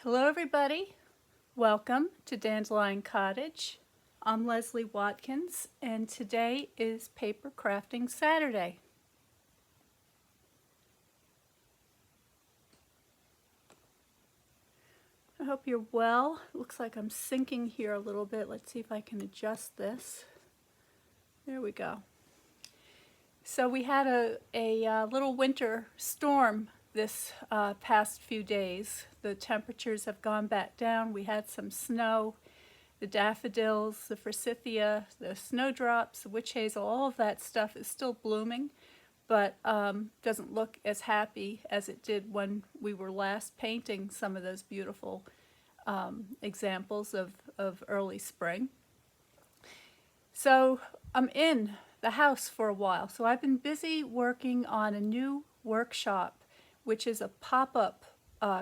Hello everybody, welcome to Dandelion Cottage. I'm Leslie Watkins and today is Paper Crafting Saturday. I hope you're well. It looks like I'm sinking here a little bit. Let's see if I can adjust this. There we go. So we had a little winter storm this past few days. The temperatures have gone back down. We had some snow. The daffodils, the forsythia, the snowdrops, the witch hazel, all of that stuff is still blooming, but doesn't look as happy as it did when we were last painting some of those beautiful examples of early spring. So I'm in the house for a while. So I've been busy working on a new workshop, which is a pop-up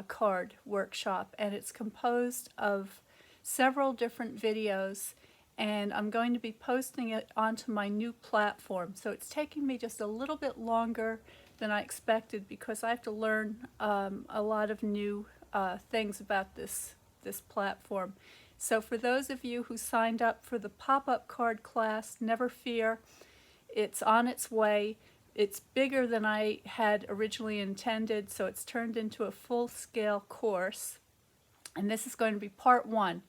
card workshop, and it's composed of several different videos, and I'm going to be posting it onto my new platform. So it's taking me just a little bit longer than I expected because I have to learn a lot of new things about this platform. So for those of you who signed up for the pop-up card class, never fear, it's on its way. It's bigger than I had originally intended, so it's turned into a full-scale course. And this is going to be part one.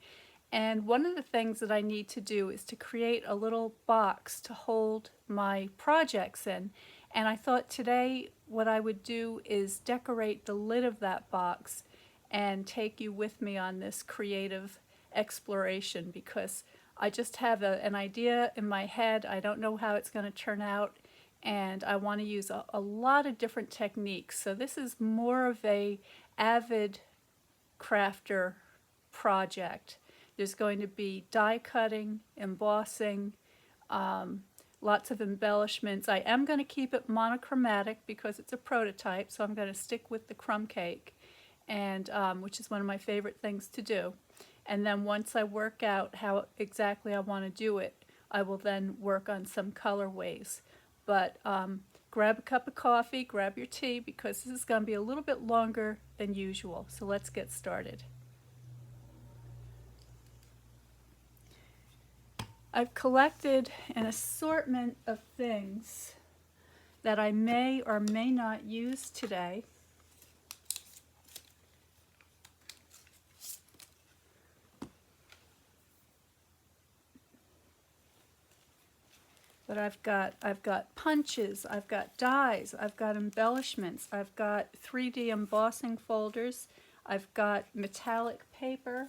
And one of the things that I need to do is to create a little box to hold my projects in. And I thought today what I would do is decorate the lid of that box and take you with me on this creative exploration, because I just have an idea in my head. I don't know how it's going to turn out, and I want to use a lot of different techniques. So this is more of a avid crafter project. There's going to be die cutting, embossing, lots of embellishments. I am going to keep it monochromatic because it's a prototype, so I'm going to stick with the Crumb Cake, and which is one of my favorite things to do. And then once I work out how exactly I want to do it, I will then work on some colorways. But grab a cup of coffee, grab your tea, because this is going to be a little bit longer than usual. So let's get started. I've collected an assortment of things that I may or may not use today. But I've got punches, I've got dies, I've got embellishments, I've got 3D embossing folders, I've got metallic paper,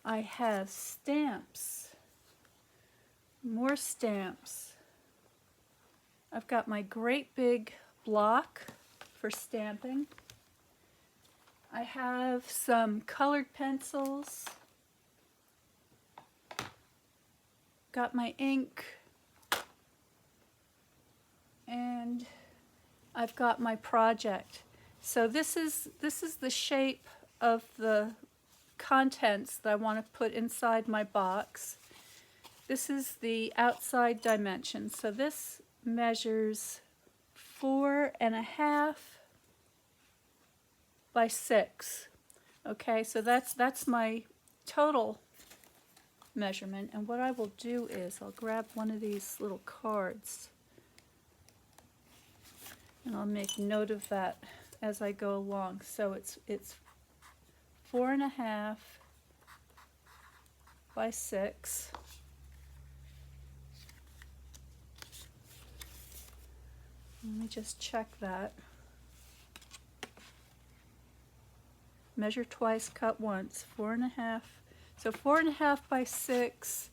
I have stamps, more stamps, I've got my great big block for stamping, I have some colored pencils, got my ink, and I've got my project. So this is the shape of the contents that I want to put inside my box. This is the outside dimension. So this measures 4.5 by 6. Okay, so that's my total measurement, and what I will do is I'll grab one of these little cards and I'll make note of that as I go along. So it's 4.5 by 6. Let me just check that. Measure twice, cut once. 4.5. So 4.5 by 6,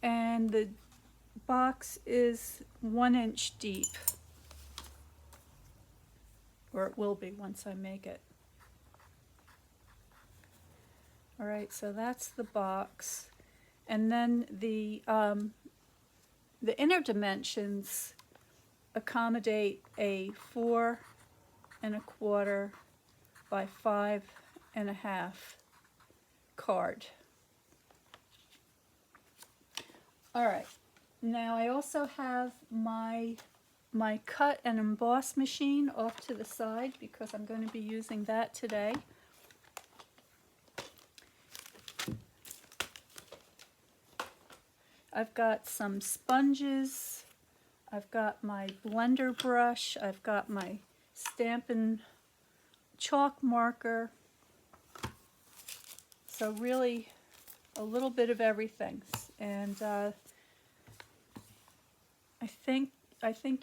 and the box is 1 inch deep, or it will be once I make it. All right, so that's the box, and then the inner dimensions accommodate a 4.25 by 5.5 card. All right, now I also have my my cut and emboss machine off to the side because I'm going to be using that today. I've got some sponges, I've got my blender brush, I've got my Stampin' chalk marker. So really a little bit of everything. And I think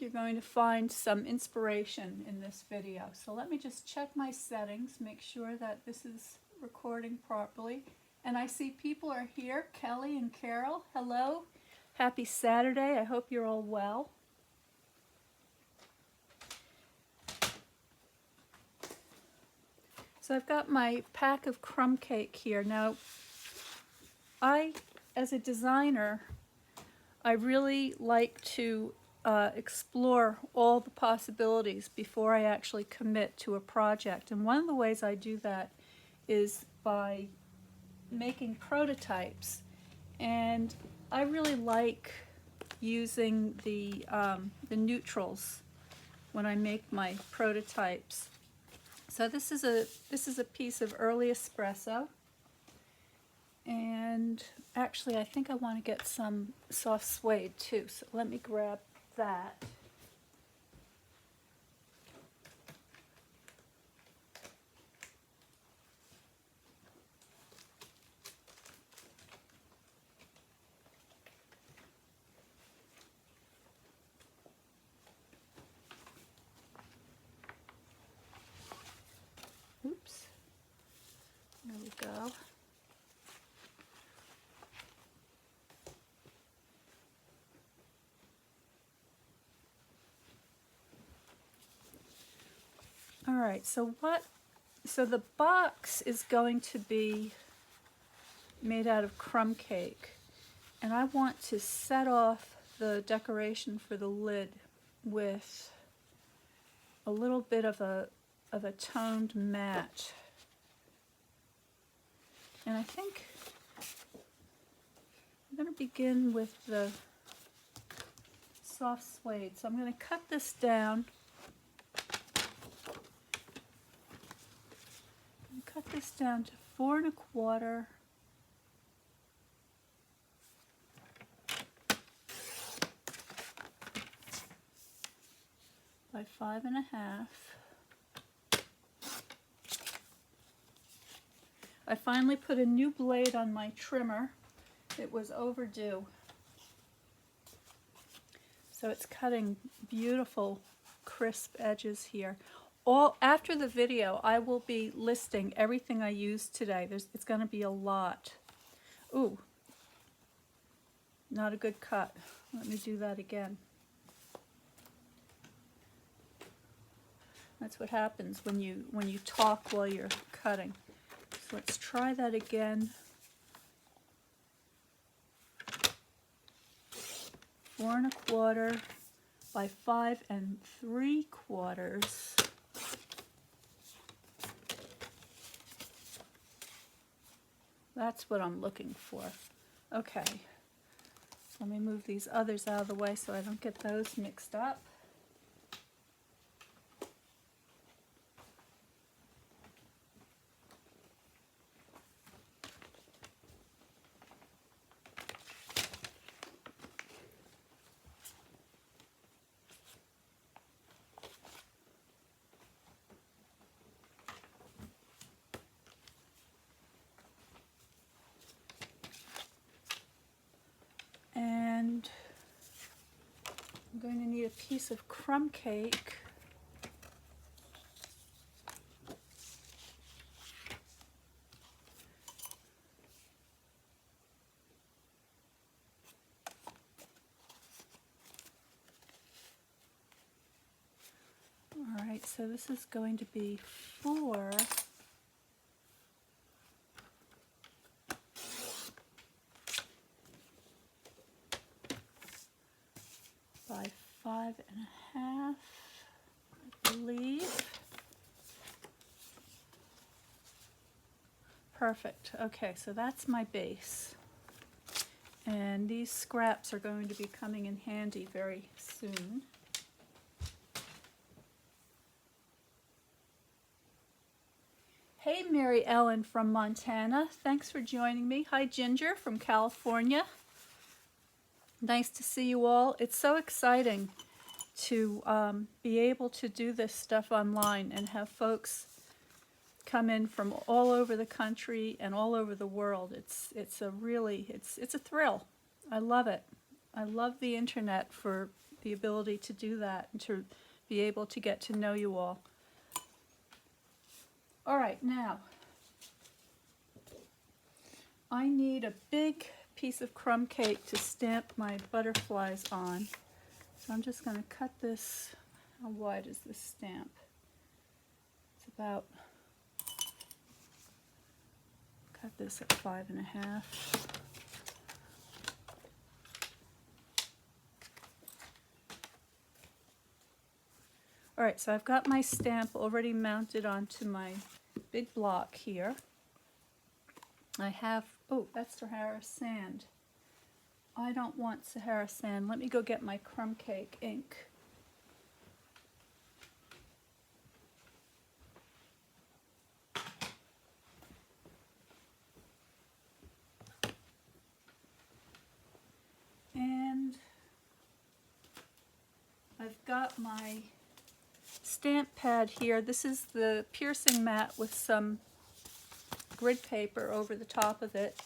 you're going to find some inspiration in this video. So let me just check my settings, make sure that this is recording properly. And I see people are here, Kelly and Carol. Hello. Happy Saturday. I hope you're all well. So I've got my pack of Crumb Cake here. Now, as a designer, I really like to explore all the possibilities before I actually commit to a project. And one of the ways I do that is by making prototypes. And I really like using the neutrals when I make my prototypes. So this is a piece of early espresso, and actually I think I want to get some soft suede too, so let me grab that. Oops, there we go. All right, so the box is going to be made out of crumb cake, and I want to set off the decoration for the lid with a little bit of a toned matte. And I think I'm going to begin with the soft suede. So I'm going to cut this down. Cut this down to 4 1/4 by 5 1/2. I finally put a new blade on my trimmer. It was overdue. So it's cutting beautiful, crisp edges here. After the video, I will be listing everything I used today. It's going to be a lot. Ooh, not a good cut. Let me do that again. That's what happens when you talk while you're cutting. So let's try that again. 4 1/4 by 5 3/4. That's what I'm looking for. Okay, let me move these others out of the way so I don't get those mixed up. And I'm going to need a piece of crumb cake. All right, so this is going to be 4 by 5 1/2, I believe. Perfect. Okay, so that's my base. And these scraps are going to be coming in handy very soon. Hey, Mary Ellen from Montana. Thanks for joining me. Hi, Ginger from California. Nice to see you all. It's so exciting to be able to do this stuff online and have folks come in from all over the country and all over the world. It's a thrill. I love it. I love the internet for the ability to do that and to be able to get to know you all. All right, now I need a big piece of crumb cake to stamp my butterflies on. So I'm just going to cut this. How wide is this stamp? It's about, cut this at 5.5. All right, so I've got my stamp already mounted onto my big block here. I have, oh, that's Sahara sand. I don't want Sahara sand. Let me go get my crumb cake ink. And I've got my stamp pad here. This is the piercing mat with some grid paper over the top of it.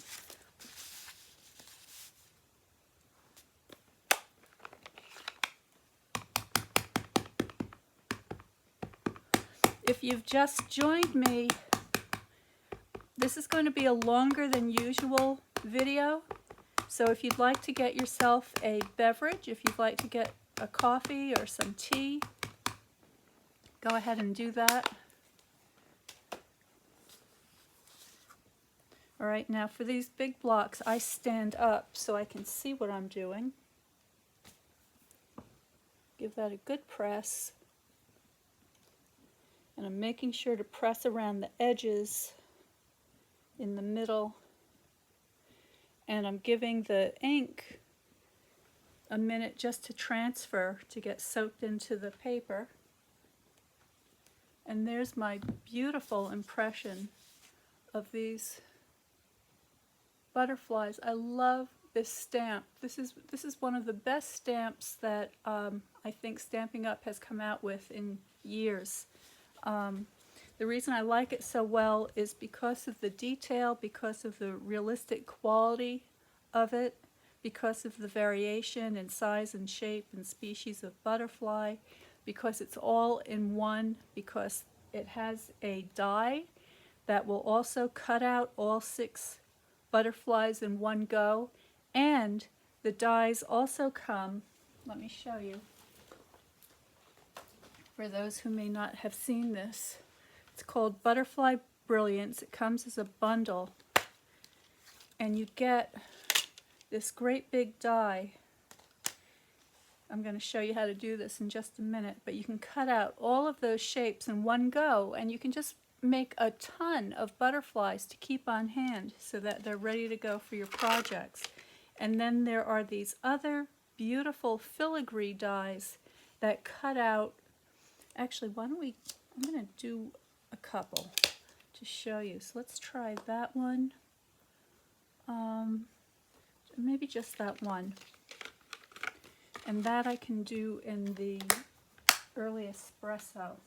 If you've just joined me, this is going to be a longer than usual video. So if you'd like to get yourself a beverage, if you'd like to get a coffee or some tea, go ahead and do that. All right, now for these big blocks, I stand up so I can see what I'm doing. Give that a good press. And I'm making sure to press around the edges in the middle. And I'm giving the ink a minute just to transfer, to get soaked into the paper. And there's my beautiful impression of these butterflies. I love this stamp. This is one of the best stamps that I think Stampin' Up! Has come out with in years. The reason I like it so well is because of the detail, because of the realistic quality of it, because of the variation in size and shape and species of butterfly, because it's all in one, because it has a die that will also cut out all 6 butterflies in one go, and the dies also come, let me show you, for those who may not have seen this. It's called Butterfly Brilliance. It comes as a bundle, and you get this great big die. I'm going to show you how to do this in just a minute, but you can cut out all of those shapes in one go, and you can just make a ton of butterflies to keep on hand so that they're ready to go for your projects. And then there are these other beautiful filigree dies that cut out. Actually, why don't we, I'm going to do a couple to show you. So let's try that one. Maybe just that one. And that I can do in the early espresso.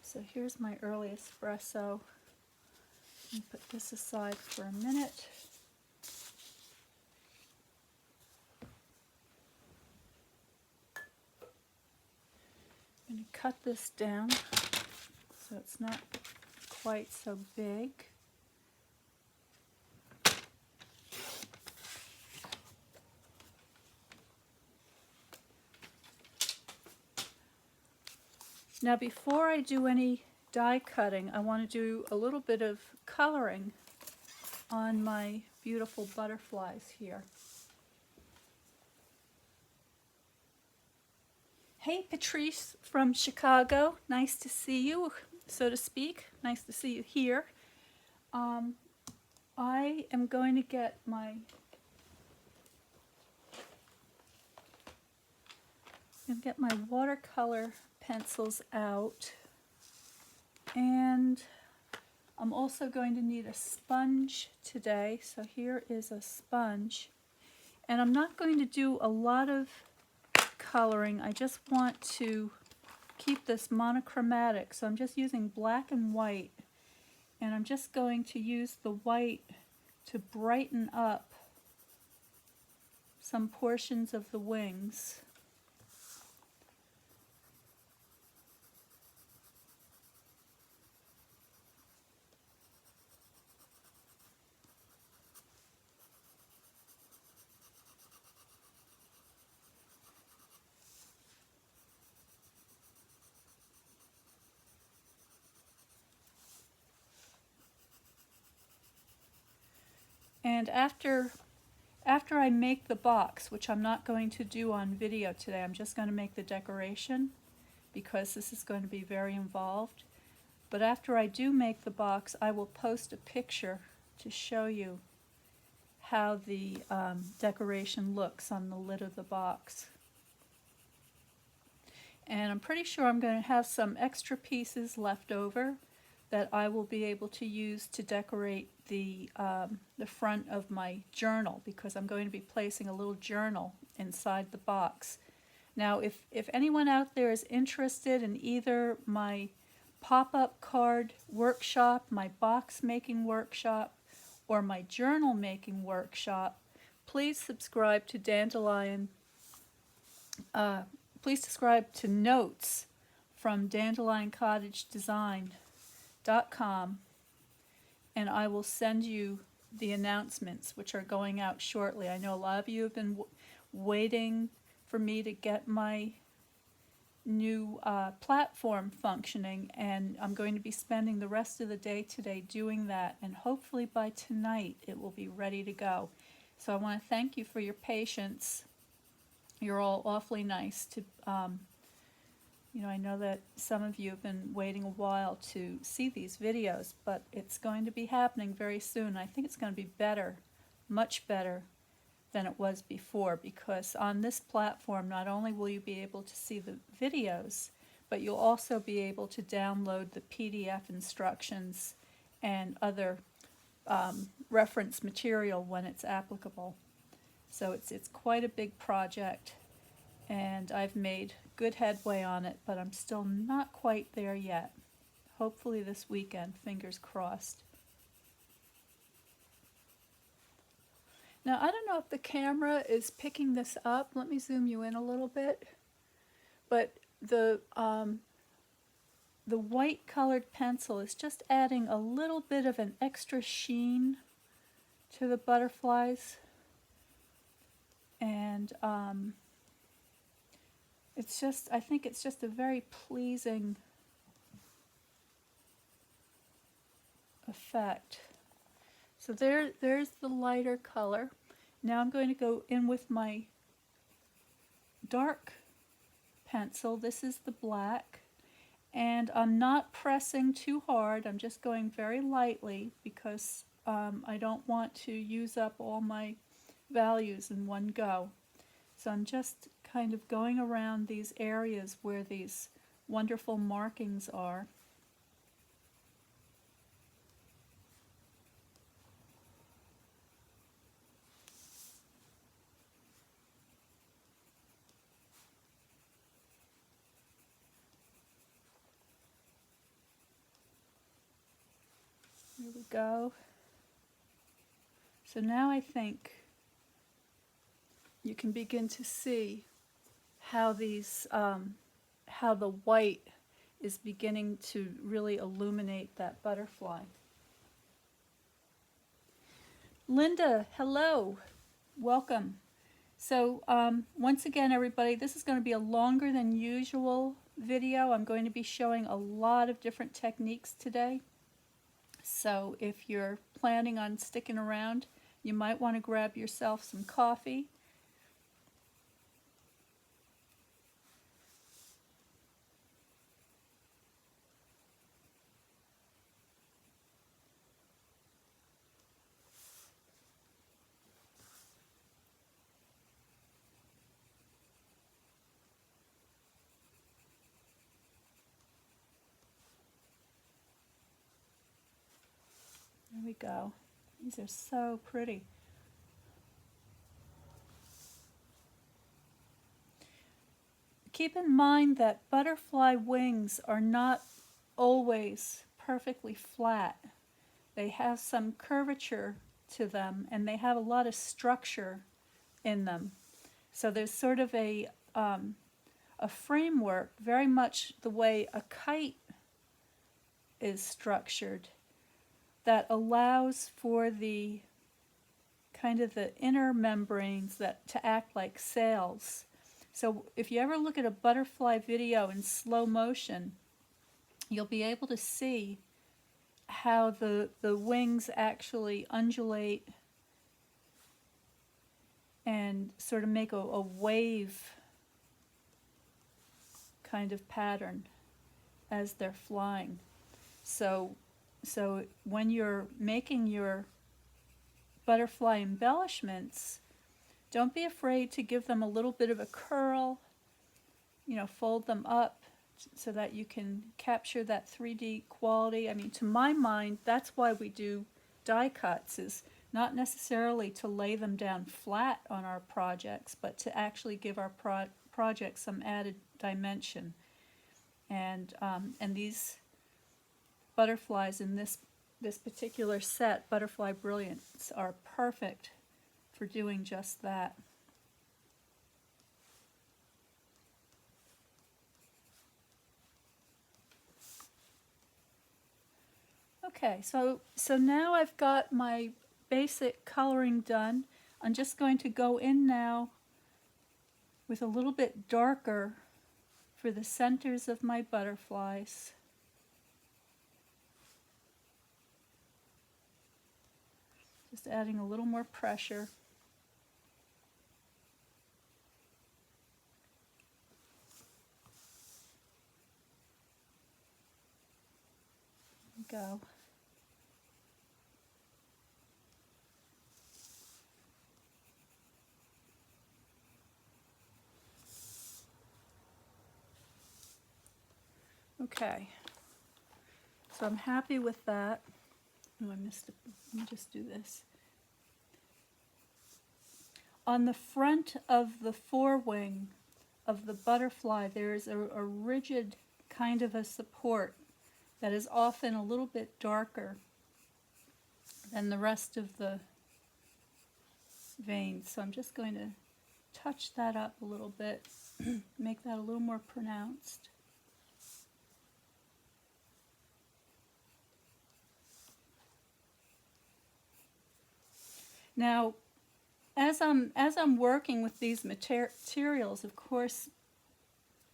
So here's my early espresso. Let me put this aside for a minute. I'm going to cut this down so it's not quite so big. Now before I do any die cutting, I want to do a little bit of coloring on my beautiful butterflies here. Hey Patrice from Chicago, nice to see you, so to speak. Nice to see you here. I am going to get my watercolor pencils out. And I'm also going to need a sponge today. So here is a sponge. And I'm not going to do a lot of coloring. I just want to keep this monochromatic. So I'm just using black and white. And I'm just going to use the white to brighten up some portions of the wings. And after I make the box, which I'm not going to do on video today, I'm just going to make the decoration because this is going to be very involved. But after I do make the box, I will post a picture to show you how the decoration looks on the lid of the box. And I'm pretty sure I'm going to have some extra pieces left over that I will be able to use to decorate the front of my journal, because I'm going to be placing a little journal inside the box. Now, if anyone out there is interested in either my pop-up card workshop, my box making workshop, or my journal making workshop, please subscribe to Dandelion. Please subscribe to Notes from DandelionCottageDesign.com, and I will send you the announcements, which are going out shortly. I know a lot of you have been waiting for me to get my new platform functioning, and I'm going to be spending the rest of the day today doing that, and hopefully by tonight it will be ready to go. So I want to thank you for your patience. You're all awfully nice to I know that some of you have been waiting a while to see these videos, but it's going to be happening very soon. I think it's going to be better, much better than it was before, because on this platform not only will you be able to see the videos, but you'll also be able to download the PDF instructions and other reference material when it's applicable. So it's quite a big project, and I've made good headway on it, but I'm still not quite there yet. Hopefully this weekend, fingers crossed. Now, I don't know if the camera is picking this up. Let me zoom you in a little bit. But the white colored pencil is just adding a little bit of an extra sheen to the butterflies. And I think it's just a very pleasing effect. So there's the lighter color. Now I'm going to go in with my dark pencil. This is the black. And I'm not pressing too hard. I'm just going very lightly because I don't want to use up all my values in one go. So I'm just kind of going around these areas where these wonderful markings are. Here we go. So now I think you can begin to see how these, how the white is beginning to really illuminate that butterfly. Linda, hello, welcome. So once again, everybody, this is going to be a longer than usual video. I'm going to be showing a lot of different techniques today. So if you're planning on sticking around, you might want to grab yourself some coffee. we go. These are so pretty. Keep in mind that butterfly wings are not always perfectly flat. They have some curvature to them, and they have a lot of structure in them. So there's sort of a framework, very much the way a kite is structured, that allows for the kind of the inner membranes that to act like sails. So if you ever look at a butterfly video in slow motion, you'll be able to see how the wings actually undulate and sort of make a wave kind of pattern as they're flying. So when you're making your butterfly embellishments, don't be afraid to give them a little bit of a curl, fold them up so that you can capture that 3D quality. I mean, to my mind, that's why we do die cuts, is not necessarily to lay them down flat on our projects, but to actually give our projects some added dimension. And these butterflies in this particular set, Butterfly Brilliance, are perfect for doing just that. Okay, so now I've got my basic coloring done. I'm just going to go in now with a little bit darker for the centers of my butterflies. Just adding a little more pressure. Go. Okay, so I'm happy with that. Oh, I missed it. Let me just do this. On the front of the forewing of the butterfly, there is a rigid kind of a support that is often a little bit darker than the rest of the veins. So I'm just going to touch that up a little bit, make that a little more pronounced. Now, as I'm working with these materials, of course,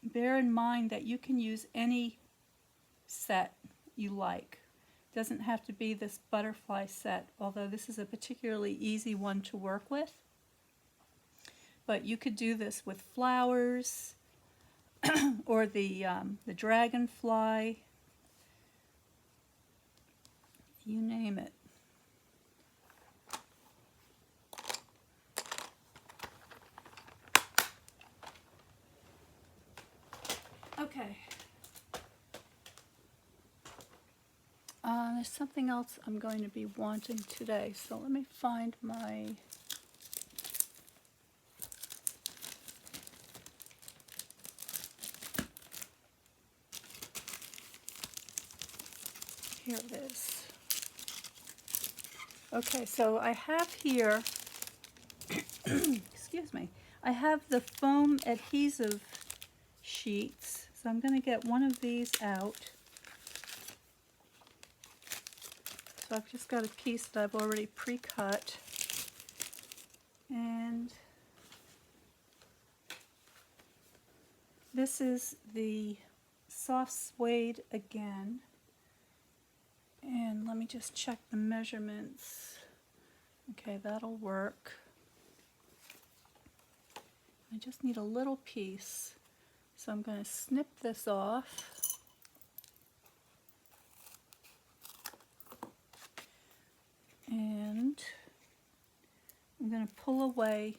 bear in mind that you can use any set you like. It doesn't have to be this butterfly set, although this is a particularly easy one to work with. But you could do this with flowers or the dragonfly, you name it. Okay. There's something else I'm going to be wanting today, so let me find my... Here it is. Okay, so I have here, excuse me, I have the foam adhesive sheets. So I'm going to get one of these out. So I've just got a piece that I've already pre-cut. And this is the soft suede again. And let me just check the measurements. Okay, that'll work. I just need a little piece. So I'm going to snip this off. And I'm going to pull away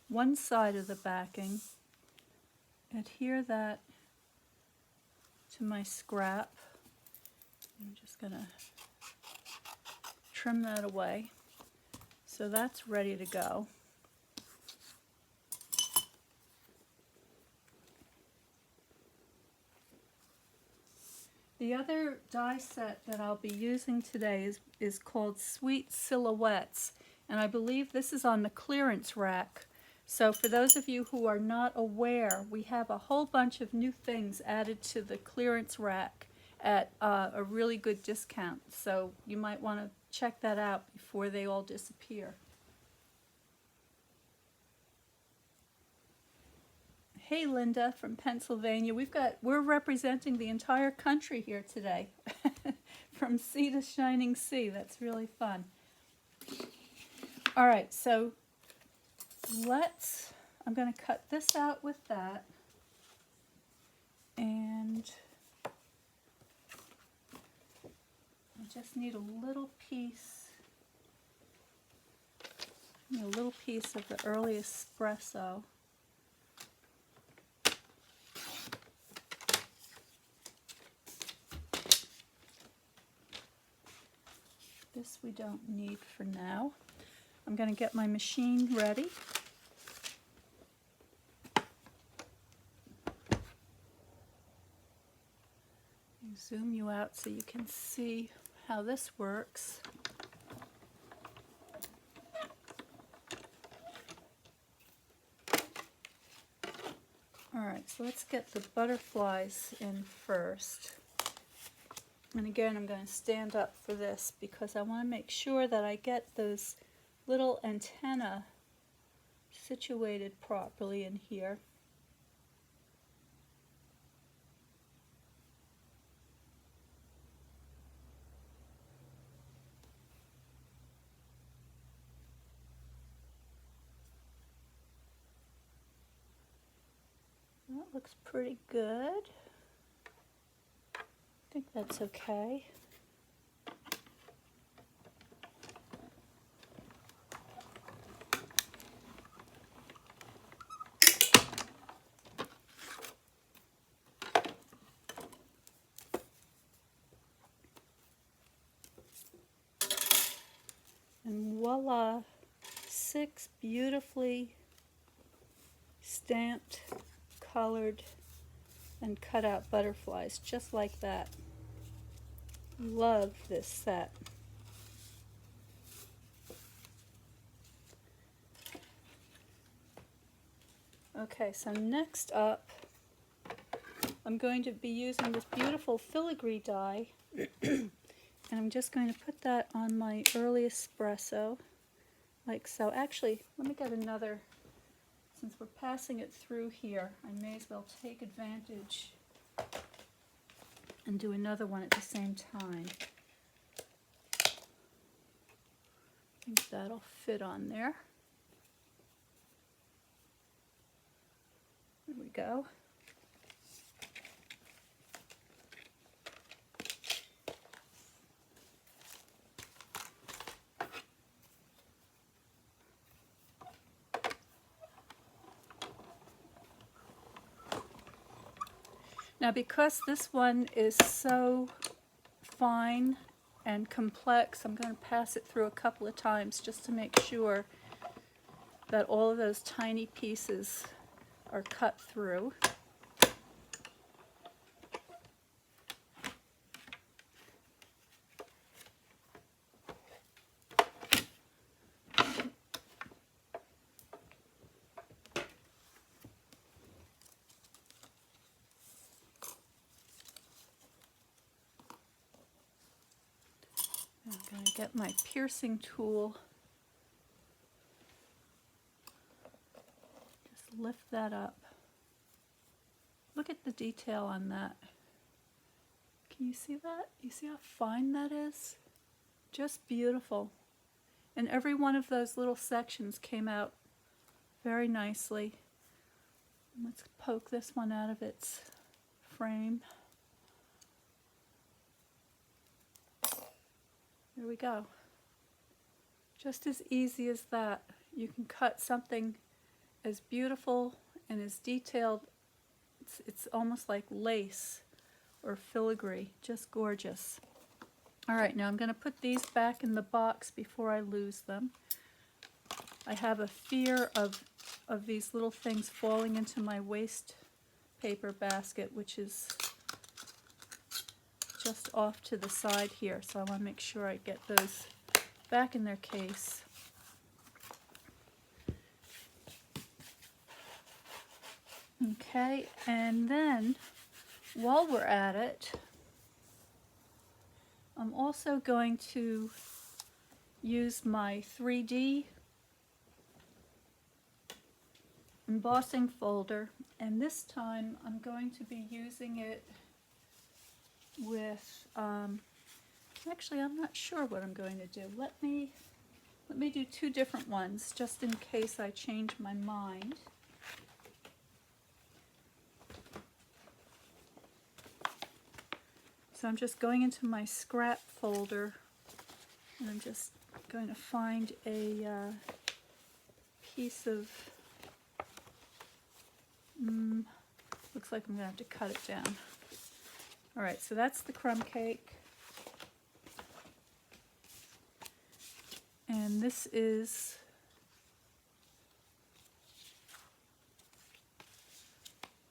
one side of the backing, adhere that to my scrap. I'm just going to trim that away. So that's ready to go. The other die set that I'll be using today is called Sweet Silhouettes, and I believe this is on the clearance rack. So for those of you who are not aware, we have a whole bunch of new things added to the clearance rack at a really good discount. So you might want to check that out before they all disappear. Hey Linda from Pennsylvania. We're representing the entire country here today. From sea to shining sea. That's really fun. All right, so I'm going to cut this out with that. And I just need a little piece of the early espresso. This we don't need for now. I'm going to get my machine ready. Zoom you out so you can see how this works. Alright, so let's get the butterflies in first. And again, I'm going to stand up for this because I want to make sure that I get those little antennae situated properly in here. That looks pretty good. I think that's okay. And voila, 6 beautifully stamped, colored, and cut out butterflies, just like that. Love this set. Okay, so next up, I'm going to be using this beautiful filigree die, and I'm just going to put that on my early espresso, like so. Actually, let me get another, since we're passing it through here, I may as well take advantage and do another one at the same time. I think that'll fit on there. There we go. Now, because this one is so fine and complex, I'm going to pass it through a couple of times just to make sure that all of those tiny pieces are cut through. I'm going to get my piercing tool. Just lift that up. Look at the detail on that. Can you see that? You see how fine that is? Just beautiful. And every one of those little sections came out very nicely. Let's poke this one out of its frame. There we go. Just as easy as that. You can cut something as beautiful and as detailed. It's almost like lace or filigree. Just gorgeous. All right, now I'm going to put these back in the box before I lose them. I have a fear of these little things falling into my waste paper basket, which is just off to the side here, so I want to make sure I get those back in their case. Okay, and then while we're at it, I'm also going to use my 3D embossing folder, and this time I'm going to be using it with, actually I'm not sure what I'm going to do. Let me do two different ones just in case I change my mind. So I'm just going into my scrap folder, and I'm just going to find a piece of, looks like I'm going to have to cut it down. All right, so that's the crumb cake. And this is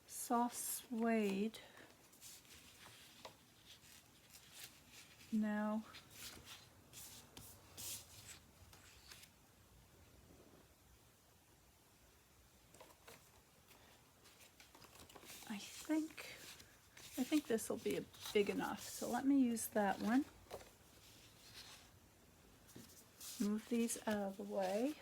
soft suede. Now, I think this will be big enough, so let me use that one. Move these out of the way.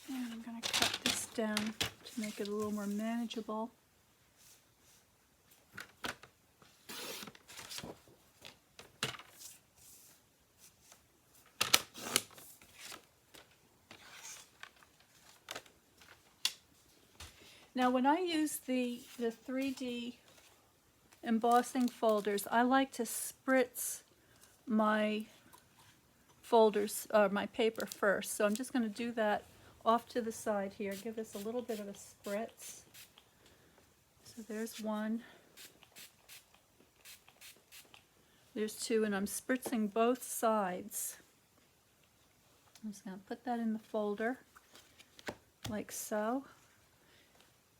And I'm going to cut this down to make it a little more manageable. Now when I use the 3D embossing folders, I like to spritz my folders, my paper first. So I'm just going to do that off to the side here. Give this a little bit of a spritz. So there's one. There's two, and I'm spritzing both sides. I'm just going to put that in the folder like so.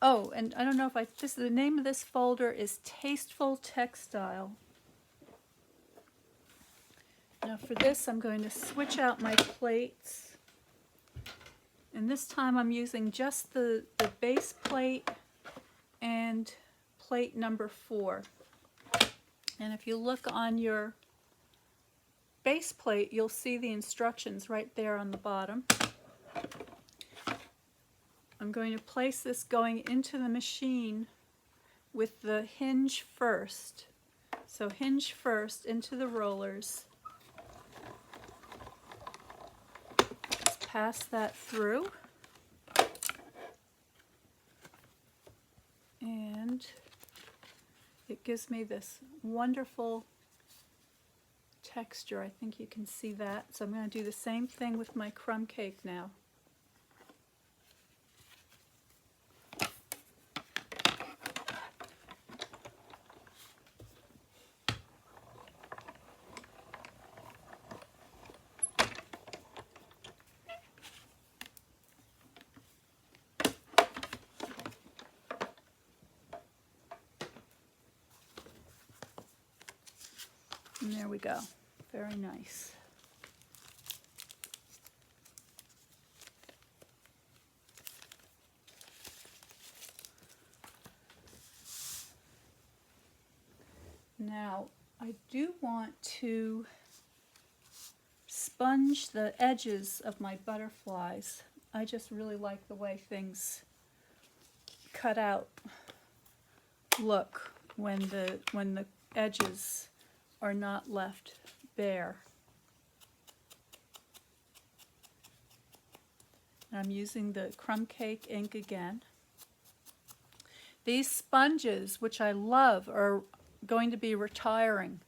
Oh, and I don't know if the name of this folder is Tasteful Textile. Now for this, I'm going to switch out my plates. And this time I'm using just the base plate and plate number 4. And if you look on your base plate, you'll see the instructions right there on the bottom. I'm going to place this going into the machine with the hinge first. So hinge first into the rollers. Just pass that through. And it gives me this wonderful texture. I think you can see that. So I'm going to do the same thing with my crumb cake now. And there we go. Very nice. Now, I do want to sponge the edges of my butterflies. I just really like the way things cut out look when the edges are not left bare. And I'm using the crumb cake ink again. These sponges, which I love, are going to be retiring.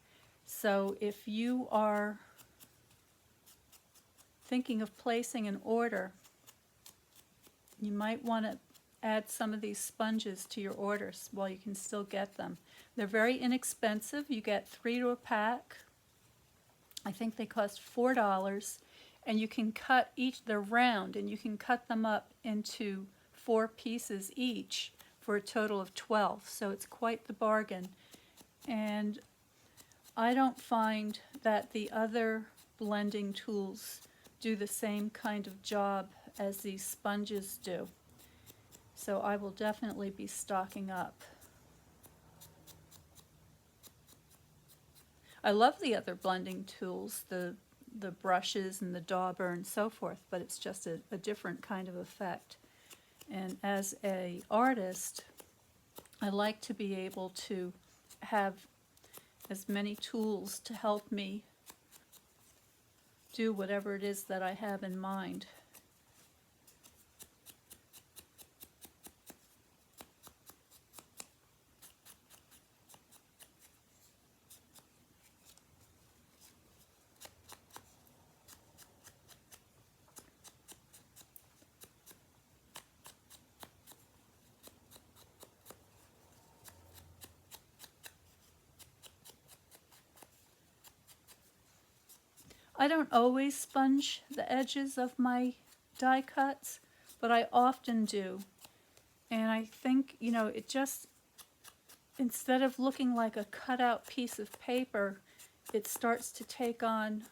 So if you are thinking of placing an order, You might want to add some of these sponges to your orders while you can still get them. They're very inexpensive. You get 3 to a pack. I think they cost $4, and you can cut each, they're round, and you can cut them up into 4 pieces each for a total of 12, so it's quite the bargain. And I don't find that the other blending tools do the same kind of job as these sponges do. So I will definitely be stocking up. I love the other blending tools, the brushes and the dauber and so forth, but it's just a different kind of effect. And as an artist, I like to be able to have as many tools to help me do whatever it is that I have in mind. I don't always sponge the edges of my die cuts, but I often do. And I think, you know, it just, instead of looking like a cutout piece of paper, it starts to take on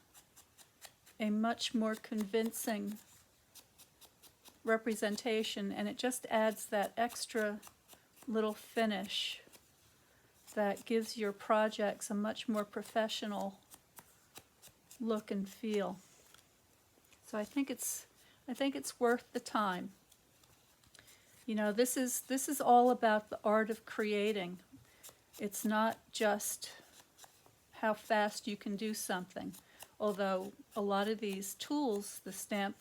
a much more convincing representation, and it just adds that extra little finish that gives your projects a much more professional look and feel. So I think it's worth the time. You know, this is all about the art of creating. It's not just how fast you can do something. Although a lot of these tools, the stamp,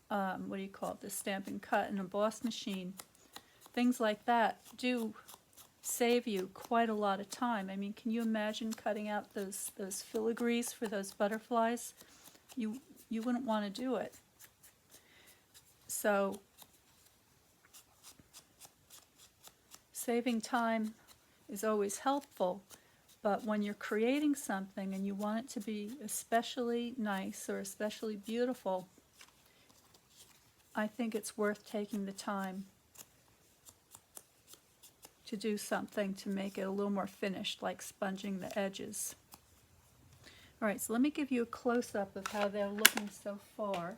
what do you call it, the stamp and cut and emboss machine, things like that do save you quite a lot of time. I mean, can you imagine cutting out those filigrees for those butterflies? You wouldn't want to do it. So saving time is always helpful, but when you're creating something and you want it to be especially nice or especially beautiful, I think it's worth taking the time to do something to make it a little more finished, like sponging the edges. All right, so let me give you a close-up of how they're looking so far.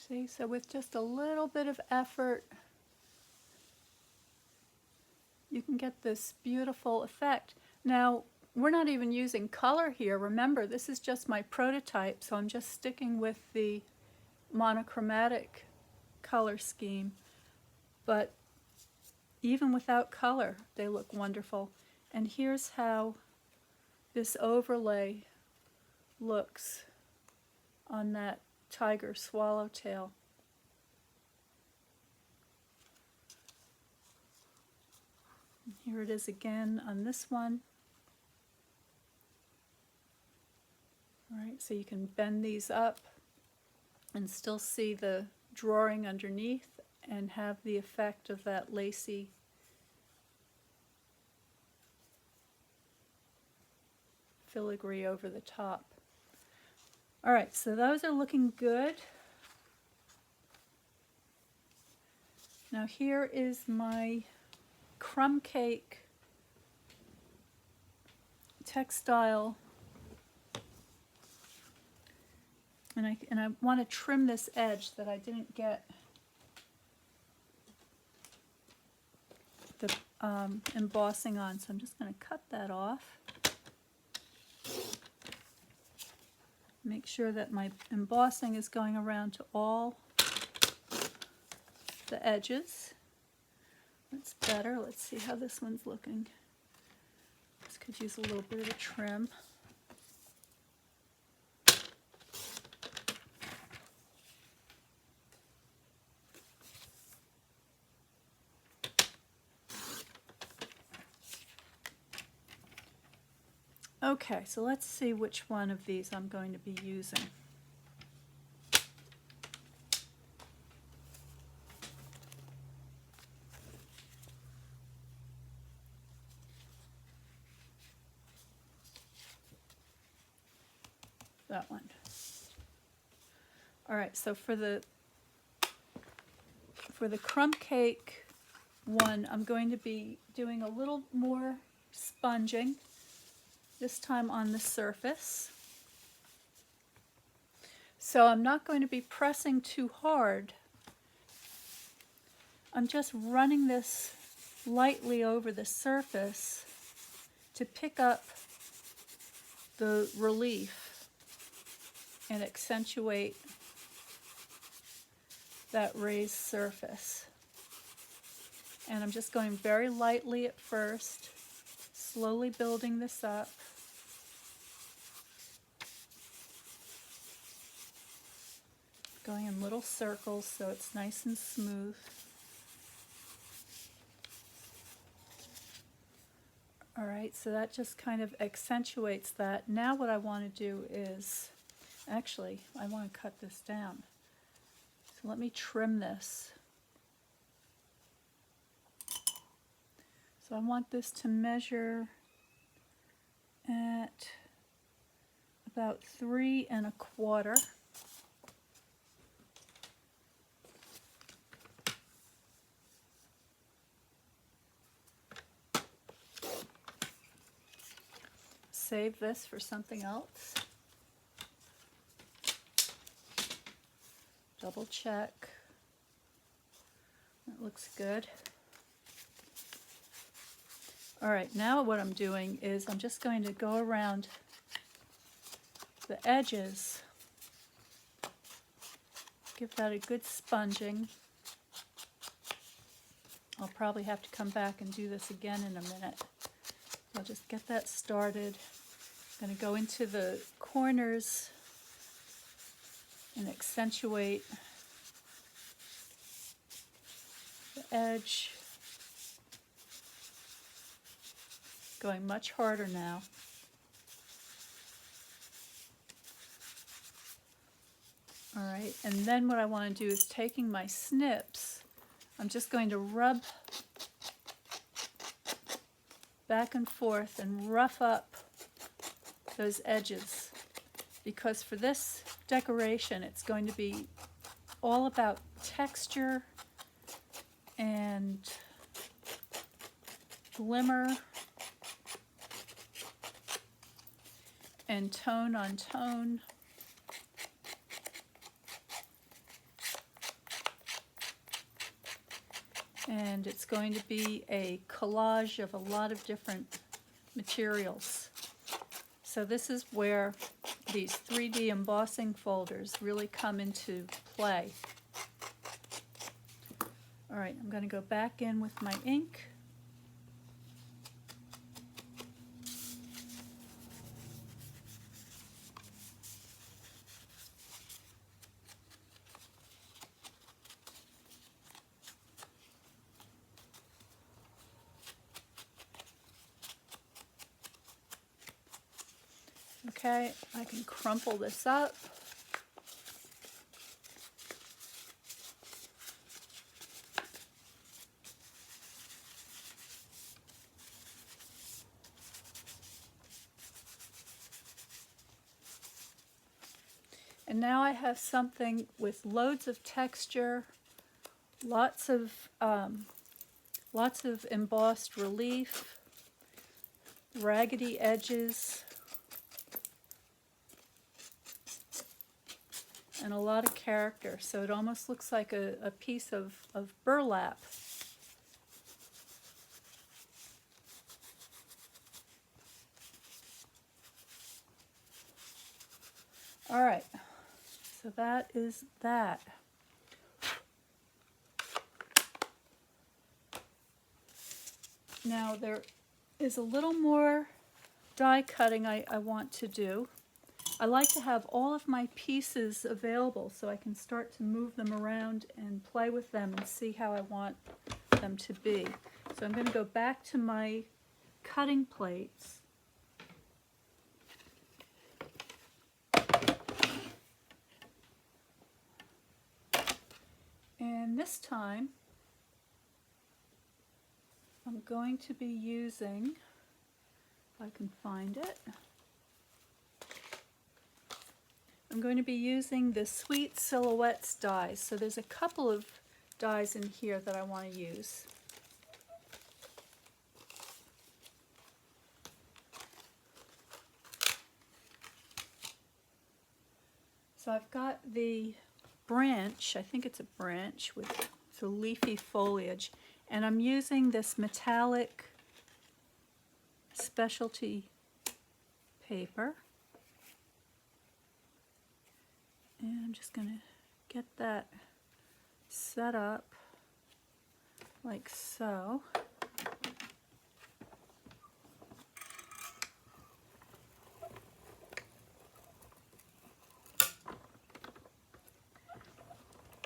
See, so with just a little bit of effort, you can get this beautiful effect. Now, we're not even using color here. Remember, this is just my prototype, so I'm just sticking with the monochromatic color scheme. But even without color, they look wonderful. And here's how this overlay looks on that tiger swallowtail. Here it is again on this one. All right, so you can bend these up and still see the drawing underneath and have the effect of that lacy filigree over the top. All right, so those are looking good. Now here is my Crumb Cake textile, and I want to trim this edge that I didn't get the embossing on, so I'm just going to cut that off. Make sure that my embossing is going around to all the edges. That's better. Let's see how this one's looking. This could use a little bit of a trim. Okay, so let's see which one of these I'm going to be using. That one. All right, so for the Crumb Cake one, I'm going to be doing a little more sponging, this time on the surface. So I'm not going to be pressing too hard. I'm just running this lightly over the surface to pick up the relief and accentuate that raised surface. And I'm just going very lightly at first, slowly building this up. Going in little circles so it's nice and smooth. All right, so that just kind of accentuates that. Now what I want to do is, actually, I want to cut this down. So let me trim this. So I want this to measure at about 3 1/4. Save this for something else. Double check. That looks good. All right, now what I'm doing is I'm just going to go around the edges, give that a good sponging. I'll probably have to come back and do this again in a minute. I'll just get that started. I'm going to go into the corners and accentuate the edge. Going much harder now. All right, and then what I want to do is taking my snips, I'm just going to rub back and forth and rough up those edges, because for this decoration it's going to be all about texture and glimmer and tone on tone. And it's going to be a collage of a lot of different materials. So this is where these 3D embossing folders really come into play. All right, I'm going to go back in with my ink. Okay, I can crumple this up. And now I have something with loads of texture, lots of embossed relief, raggedy edges, and a lot of character. So it almost looks like a piece of burlap. All right, so that is that. Now there is a little more die cutting I want to do. I like to have all of my pieces available so I can start to move them around and play with them and see how I want them to be. So I'm going to go back to my cutting plates. And this time I'm going to be using, if I can find it, I'm going to be using the Sweet Silhouettes dies. So there's a couple of dies in here that I want to use. So I've got the branch, I think it's a branch with the leafy foliage, and I'm using this metallic specialty paper. And I'm just going to get that set up like so.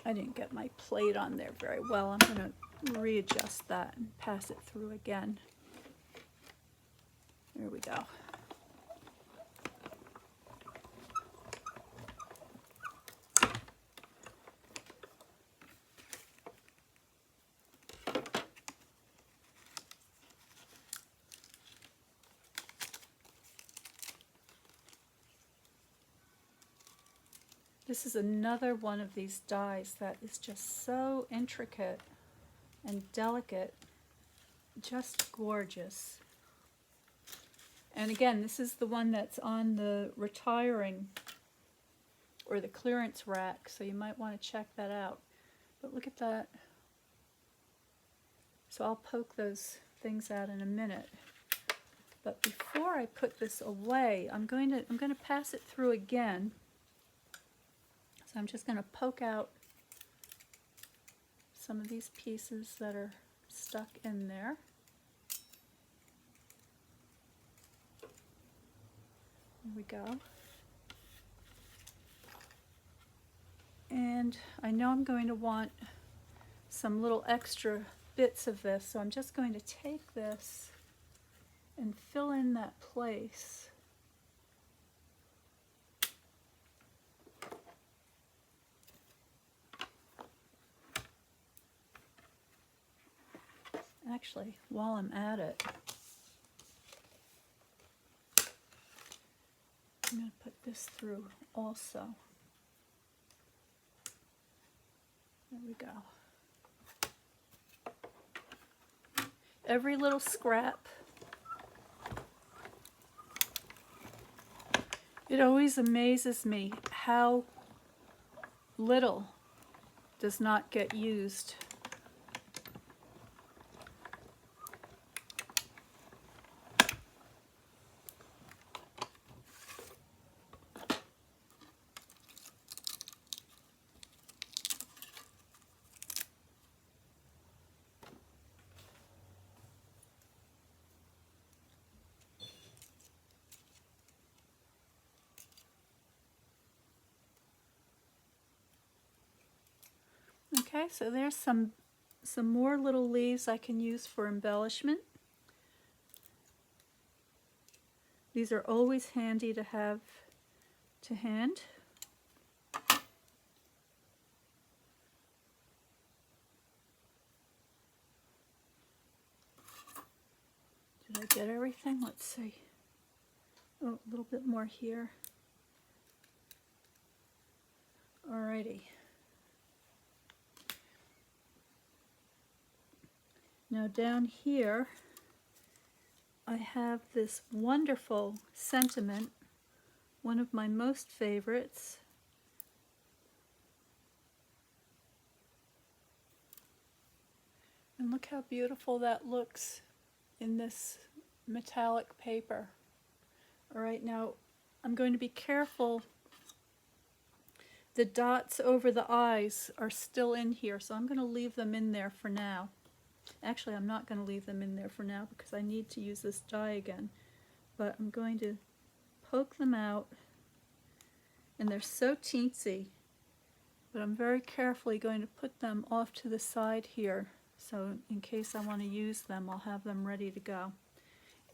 I didn't get my plate on there very well. I'm going to readjust that and pass it through again. There we go. This is another one of these dies that is just so intricate and delicate, just gorgeous. And again, this is the one that's on the retiring or the clearance rack, so you might want to check that out. But look at that. So I'll poke those things out in a minute. But before I put this away, I'm going to pass it through again. So I'm just going to poke out some of these pieces that are stuck in there. There we go. And I know I'm going to want some little extra bits of this, so I'm just going to take this and fill in that place. Actually, while I'm at it, I'm going to put this through also. There we go. Every little scrap. It always amazes me how little does not get used. Okay, so there's some more little leaves I can use for embellishment. These are always handy to have to hand. Did I get everything? Let's see. Oh, a little bit more here. Alrighty. Now down here, I have this wonderful sentiment, one of my most favorites. And look how beautiful that looks in this metallic paper. All right, now I'm going to be careful. The dots over the eyes are still in here, so I'm going to leave them in there for now. Actually, I'm not going to leave them in there for now because I need to use this die again. but I'm going to poke them out, and they're so teensy, but I'm very carefully going to put them off to the side here, so in case I want to use them, I'll have them ready to go.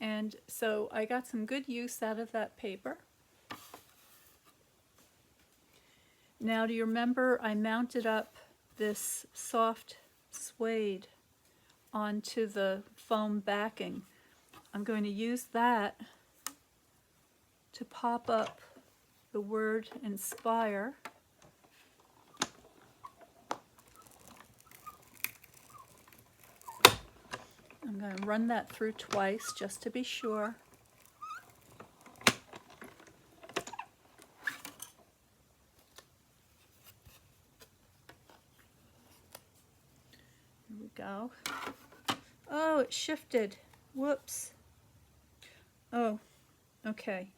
And so I got some good use out of that paper. Now, do you remember I mounted up this soft suede onto the foam backing? I'm going to use that to pop up the word inspire. I'm going to run that through twice just to be sure. Here we go. Oh, it shifted. Whoops. Oh, okay.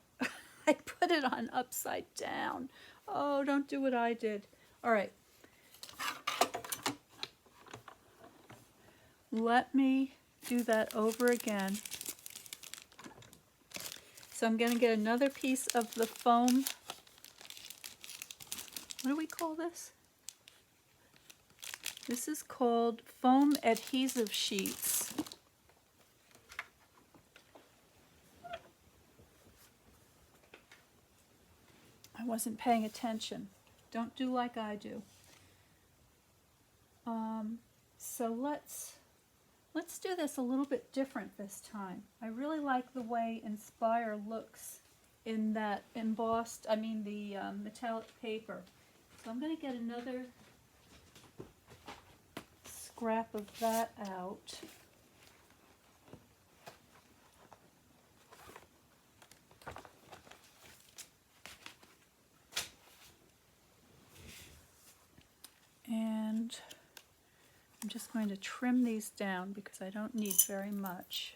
I put it on upside down. Oh, don't do what I did. All right. Let me do that over again. So I'm going to get another piece of the foam. What do we call this? This is called foam adhesive sheets. I wasn't paying attention. Don't do like I do. So let's do this a little bit different this time. I really like the way Inspire looks in that embossed, the metallic paper. So I'm going to get another scrap of that out. And I'm just going to trim these down because I don't need very much.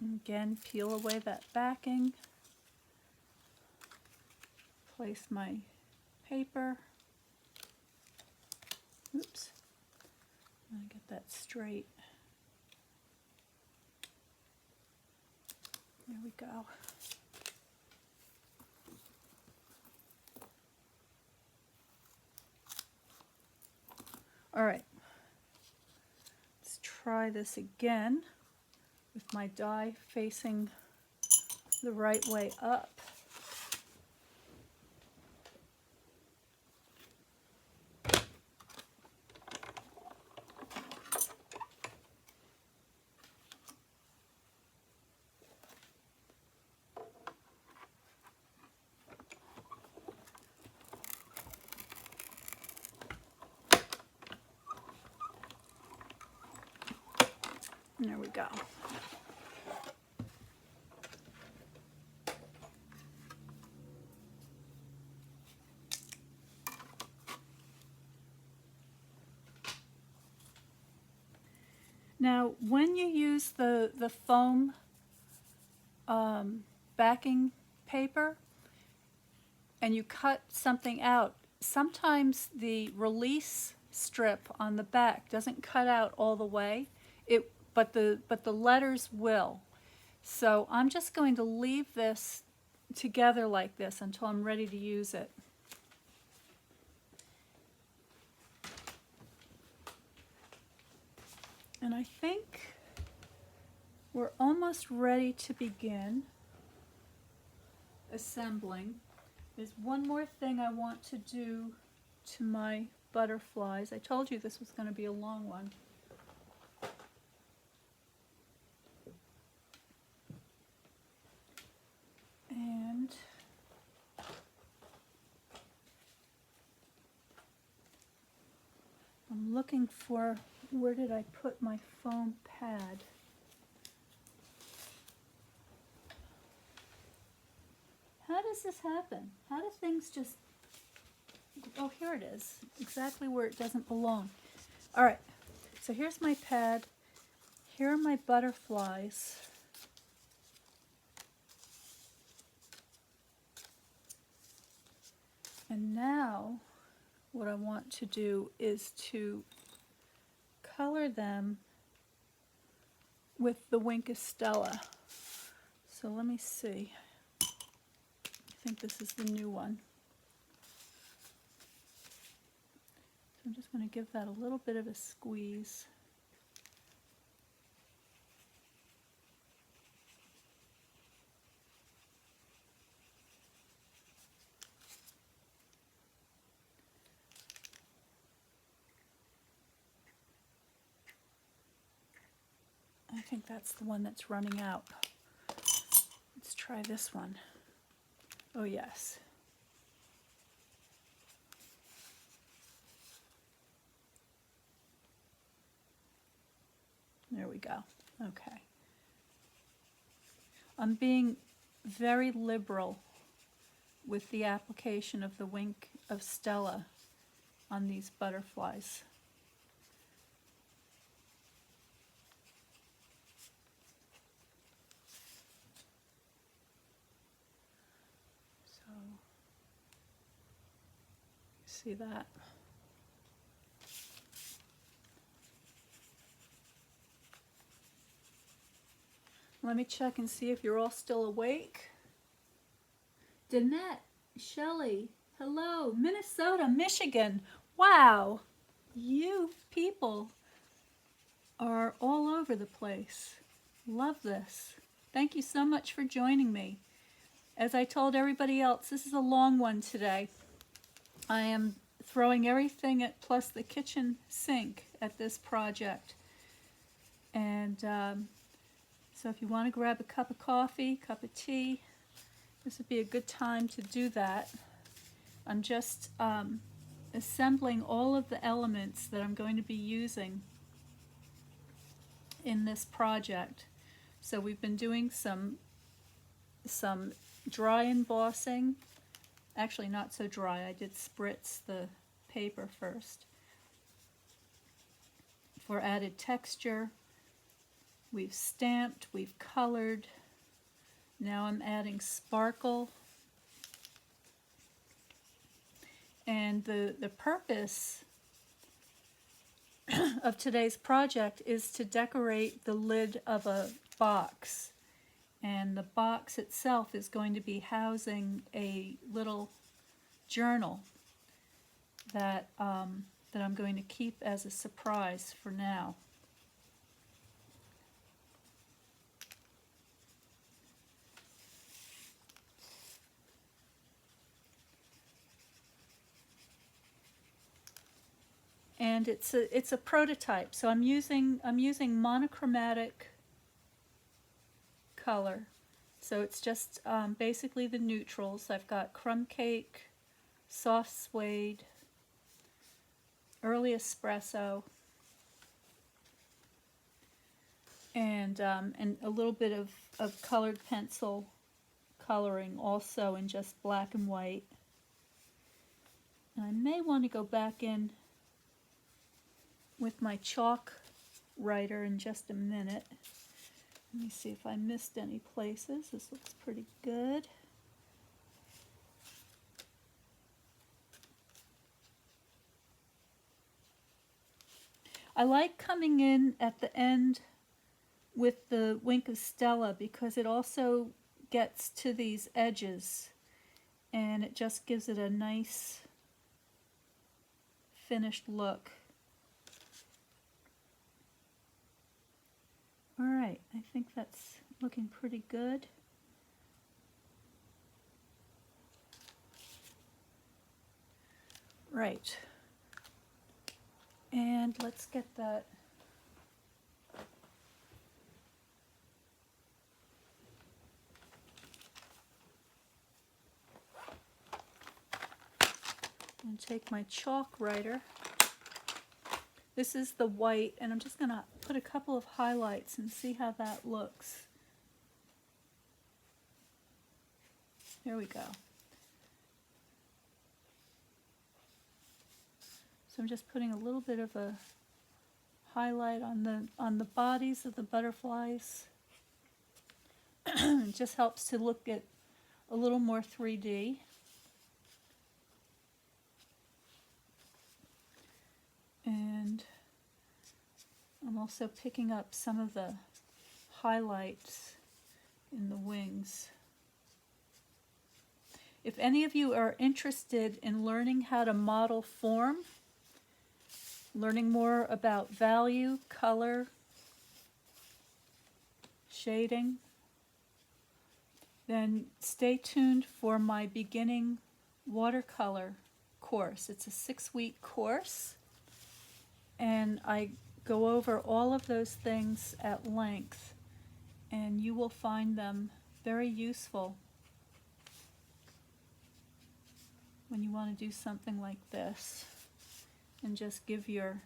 Again, peel away that backing. Place my paper. Oops. I'm going to get that straight. There we go. All right. Let's try this again with my die facing the right way up. There we go. Now, when you use the foam backing paper and you cut something out, sometimes the release strip on the back doesn't cut out all the way. But the letters will. So I'm just going to leave this together like this until I'm ready to use it. And I think we're almost ready to begin assembling. There's one more thing I want to do to my butterflies. I told you this was going to be a long one. And I'm looking for, where did I put my foam pad? How does this happen? How do things just, oh, here it is, exactly where it doesn't belong. All right, so here's my pad. here are my butterflies. And now what I want to do is to color them with the Wink of Stella. So let me see. I think this is the new one. So I'm just going to give that a little bit of a squeeze. I think that's the one that's running out. Let's try this one. Oh yes. There we go. Okay. I'm being very liberal with the application of the Wink of Stella on these butterflies. So, see that? Let me check and see if you're all still awake. Danette, Shelley, hello, Minnesota, Michigan. Wow, you people are all over the place. Love this. Thank you so much for joining me. As I told everybody else, this is a long one today. I am throwing everything at plus the kitchen sink at this project. And so if you want to grab a cup of coffee, cup of tea, this would be a good time to do that. I'm just assembling all of the elements that I'm going to be using in this project. So we've been doing some dry embossing. Actually not so dry, I did spritz the paper first for added texture. We've stamped, we've colored. Now I'm adding sparkle. And the purpose of today's project is to decorate the lid of a box. And the box itself is going to be housing a little journal that, that I'm going to keep as a surprise for now. And it's a prototype, so I'm using monochromatic color. So it's just basically the neutrals. I've got Crumb Cake, Soft Suede, Early Espresso, and a little bit of colored pencil coloring also in just black and white. And I may want to go back in with my chalk writer in just a minute. Let me see if I missed any places. This looks pretty good. I like coming in at the end with the Wink of Stella because it also gets to these edges and it just gives it a nice finished look. All right, I think that's looking pretty good. Right. And let's get that. And take my chalk writer. This is the white, and I'm just going to put a couple of highlights and see how that looks. Here we go. So I'm just putting a little bit of a highlight on the bodies of the butterflies. It just helps to look at a little more 3D. And I'm also picking up some of the highlights in the wings. If any of you are interested in learning how to model form, learning more about value, color, shading, then stay tuned for my beginning watercolor course. It's a 6-week course, and I go over all of those things at length, and you will find them very useful when you want to do something like this and just give your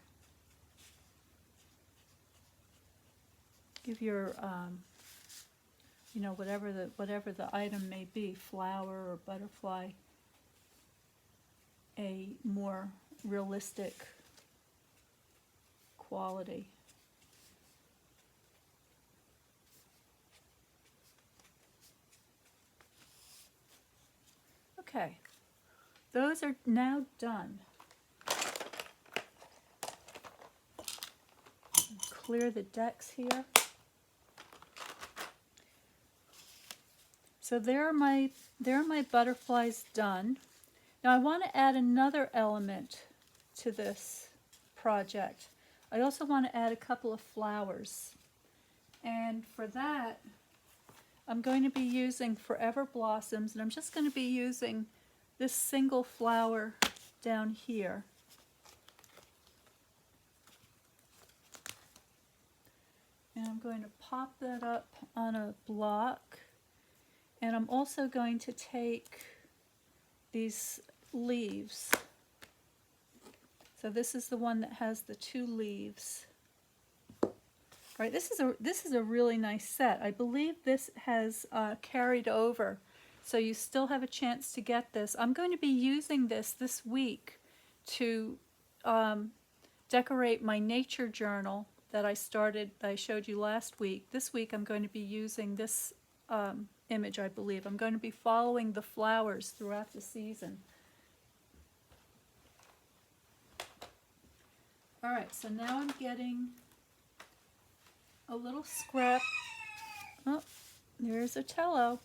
you know, whatever the item may be, flower or butterfly, a more realistic quality. Okay, those are now done. Clear the decks here. So there are my butterflies done. Now I want to add another element to this project. I also want to add a couple of flowers. And for that, I'm going to be using Forever Blossoms, and I'm just going to be using this single flower down here. And I'm going to pop that up on a block. And I'm also going to take these leaves. So this is the one that has the 2 leaves. All right, this is a really nice set. I believe this has carried over, so you still have a chance to get this. I'm going to be using this week to decorate my nature journal that I showed you last week. This week I'm going to be using this image, I believe. I'm going to be following the flowers throughout the season. All right, so now I'm getting a little scrap. Oh, there's Otello.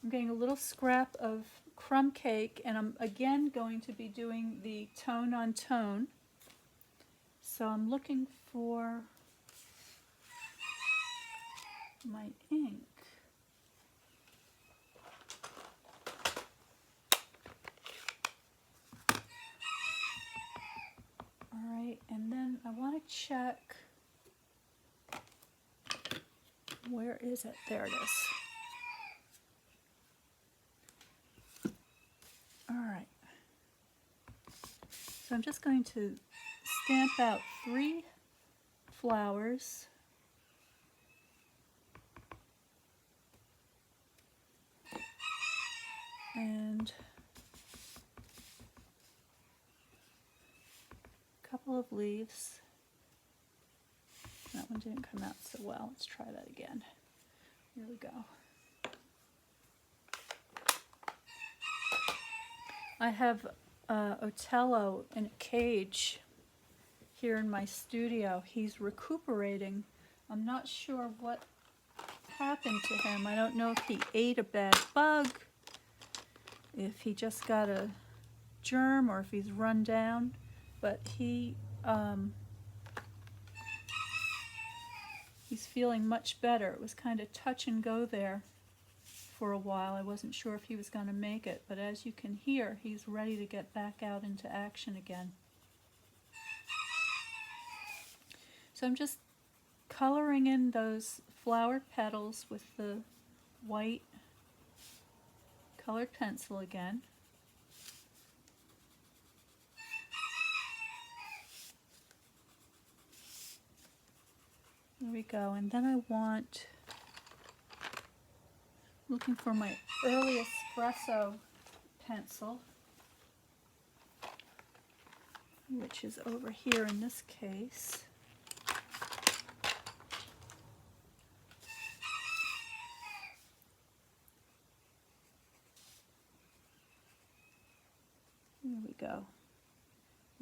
I'm getting a little scrap of Crumb Cake, and I'm again going to be doing the tone on tone. So I'm looking for my ink. All right, and then I want to check, where is it? There it is. All right. So I'm just going to stamp out 3 flowers. And a couple of leaves. That one didn't come out so well. Let's try that again. Here we go. I have Otello in a cage here in my studio. He's recuperating. I'm not sure what happened to him. I don't know if he ate a bad bug, if he just got a germ, or if he's run down, but he's feeling much better. It was kind of touch and go there for a while. I wasn't sure if he was going to make it, but as you can hear, he's ready to get back out into action again. So I'm just coloring in those flower petals with the white colored pencil again. There we go. And then I want, looking for my early espresso pencil, which is over here in this case. go.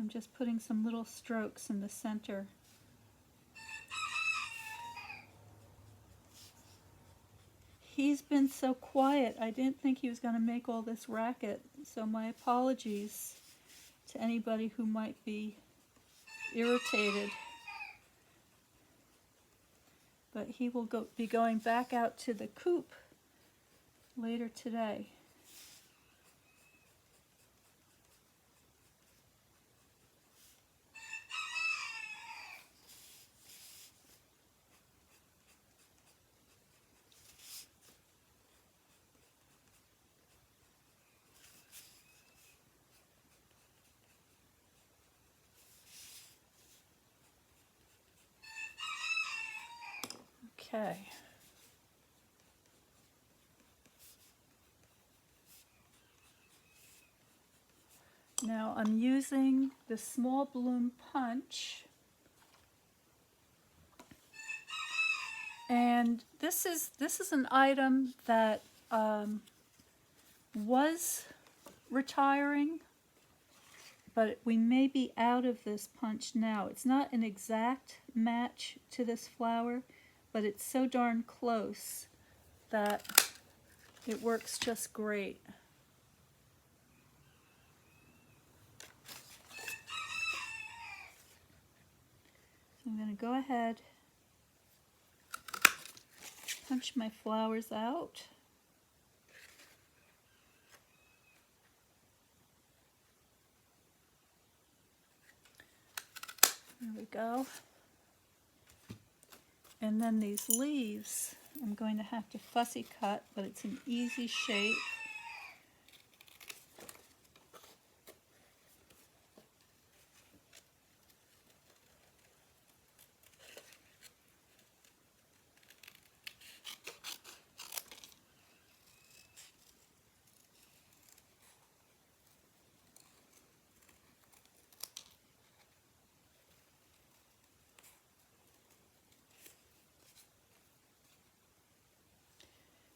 I'm just putting some little strokes in the center. He's been so quiet. I didn't think he was going to make all this racket, so my apologies to anybody who might be irritated. But he will be going back out to the coop later today. Okay. Now I'm using the small bloom punch, and this is an item that was retiring, but we may be out of this punch now. It's not an exact match to this flower, but it's so darn close that it works just great. So I'm going to go ahead, punch my flowers out. There we go. And then these leaves, I'm going to have to fussy cut, but it's an easy shape.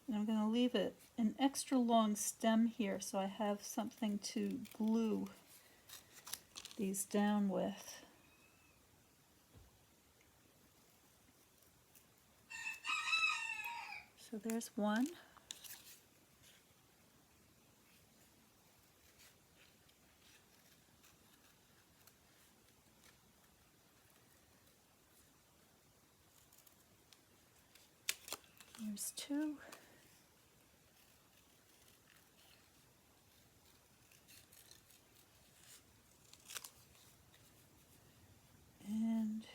And I'm going to leave it an extra long stem here so I have something to glue these down with. So there's one. There's two. And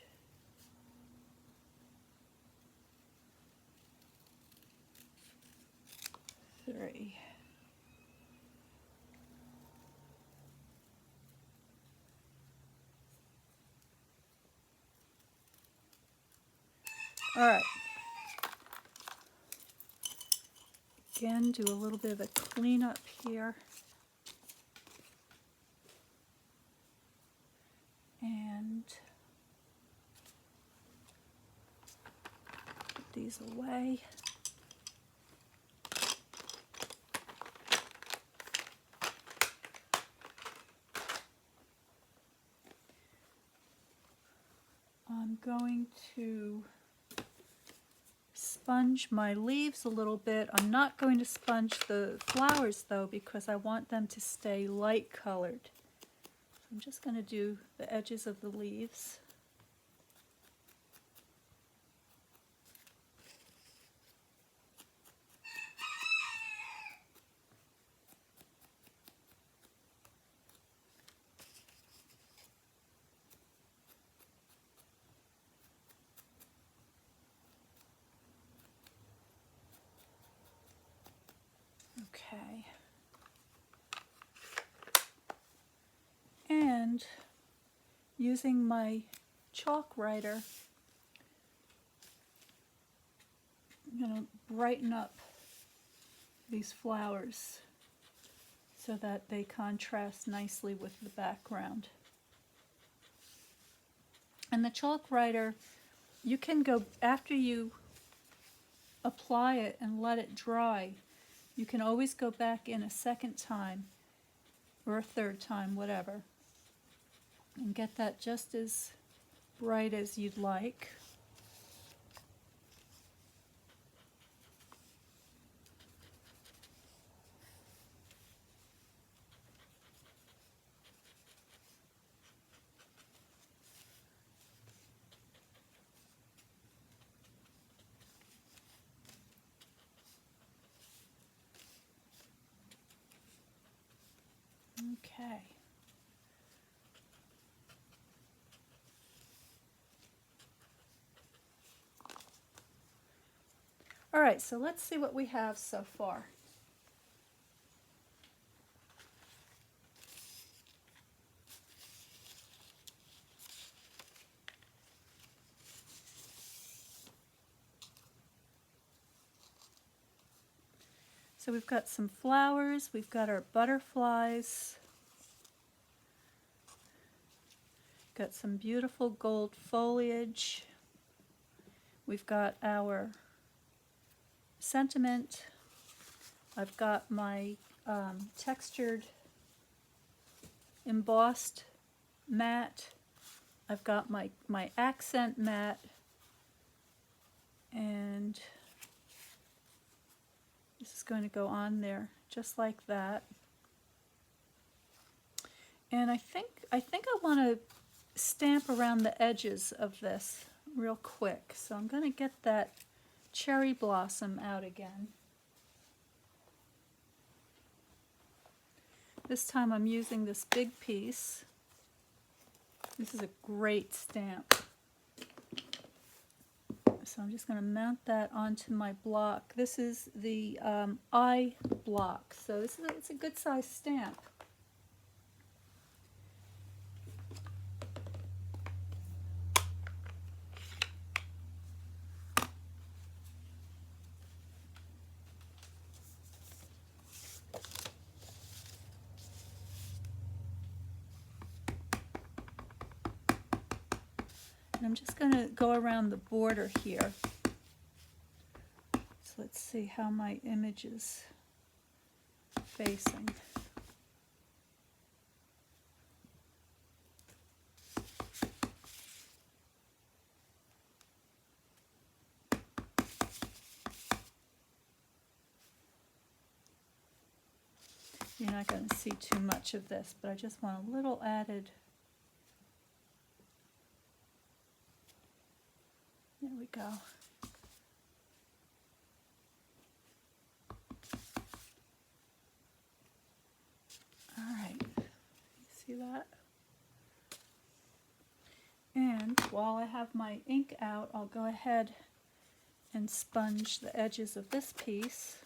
three. All right. Again, do a little bit of a cleanup here. And put these away. I'm going to sponge my leaves a little bit. I'm not going to sponge the flowers though because I want them to stay light colored. So I'm just going to do the edges of the leaves. Okay. And using my chalk writer, I'm going to brighten up these flowers so that they contrast nicely with the background. And the chalk writer, you can go, after you apply it and let it dry, you can always go back in a second time or a third time, whatever. And get that just as bright as you'd like. Okay. All right, so let's see what we have so far. So we've got some flowers, we've got our butterflies, got some beautiful gold foliage, we've got our sentiment, I've got my textured embossed mat, I've got my accent mat, and this is going to go on there just like that. And I think I want to stamp around the edges of this real quick. So I'm going to get that cherry blossom out again. This time I'm using this big piece. This is a great stamp. So I'm just going to mount that onto my block. This is the I block, so it's a good size stamp. And I'm just going to go around the border here. So let's see how my image is facing. You're not going to see too much of this, but I just want a little added. There we go. All right, see that? And while I have my ink out, I'll go ahead and sponge the edges of this piece.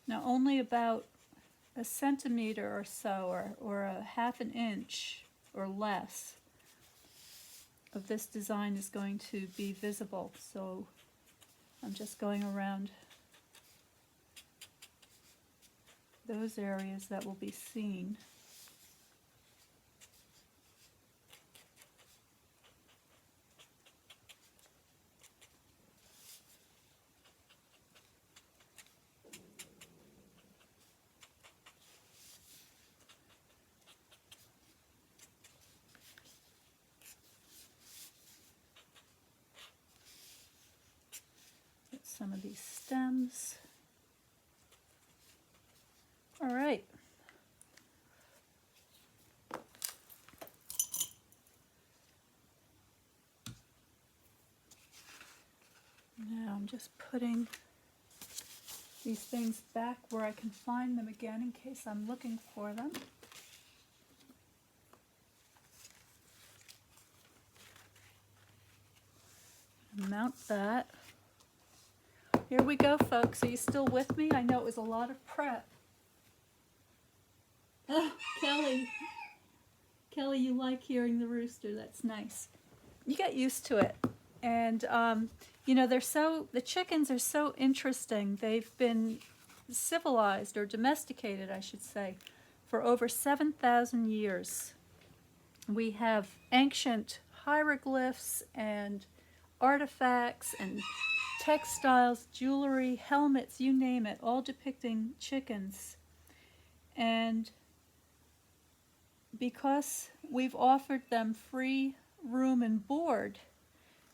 Now only about a centimeter or so, or a half an inch or less of this design is going to be visible. So I'm just going around those areas that will be seen. Some of these stems. All right. Now I'm just putting these things back where I can find them again in case I'm looking for them. Mount that. Here we go, folks. Are you still with me? I know it was a lot of prep. Oh, Kelly. Kelly, you like hearing the rooster. That's nice. You get used to it. And, you know, the chickens are so interesting. They've been civilized, or domesticated, I should say, for over 7,000 years. We have ancient hieroglyphs and artifacts and textiles, jewelry, helmets, you name it, all depicting chickens. And because we've offered them free room and board,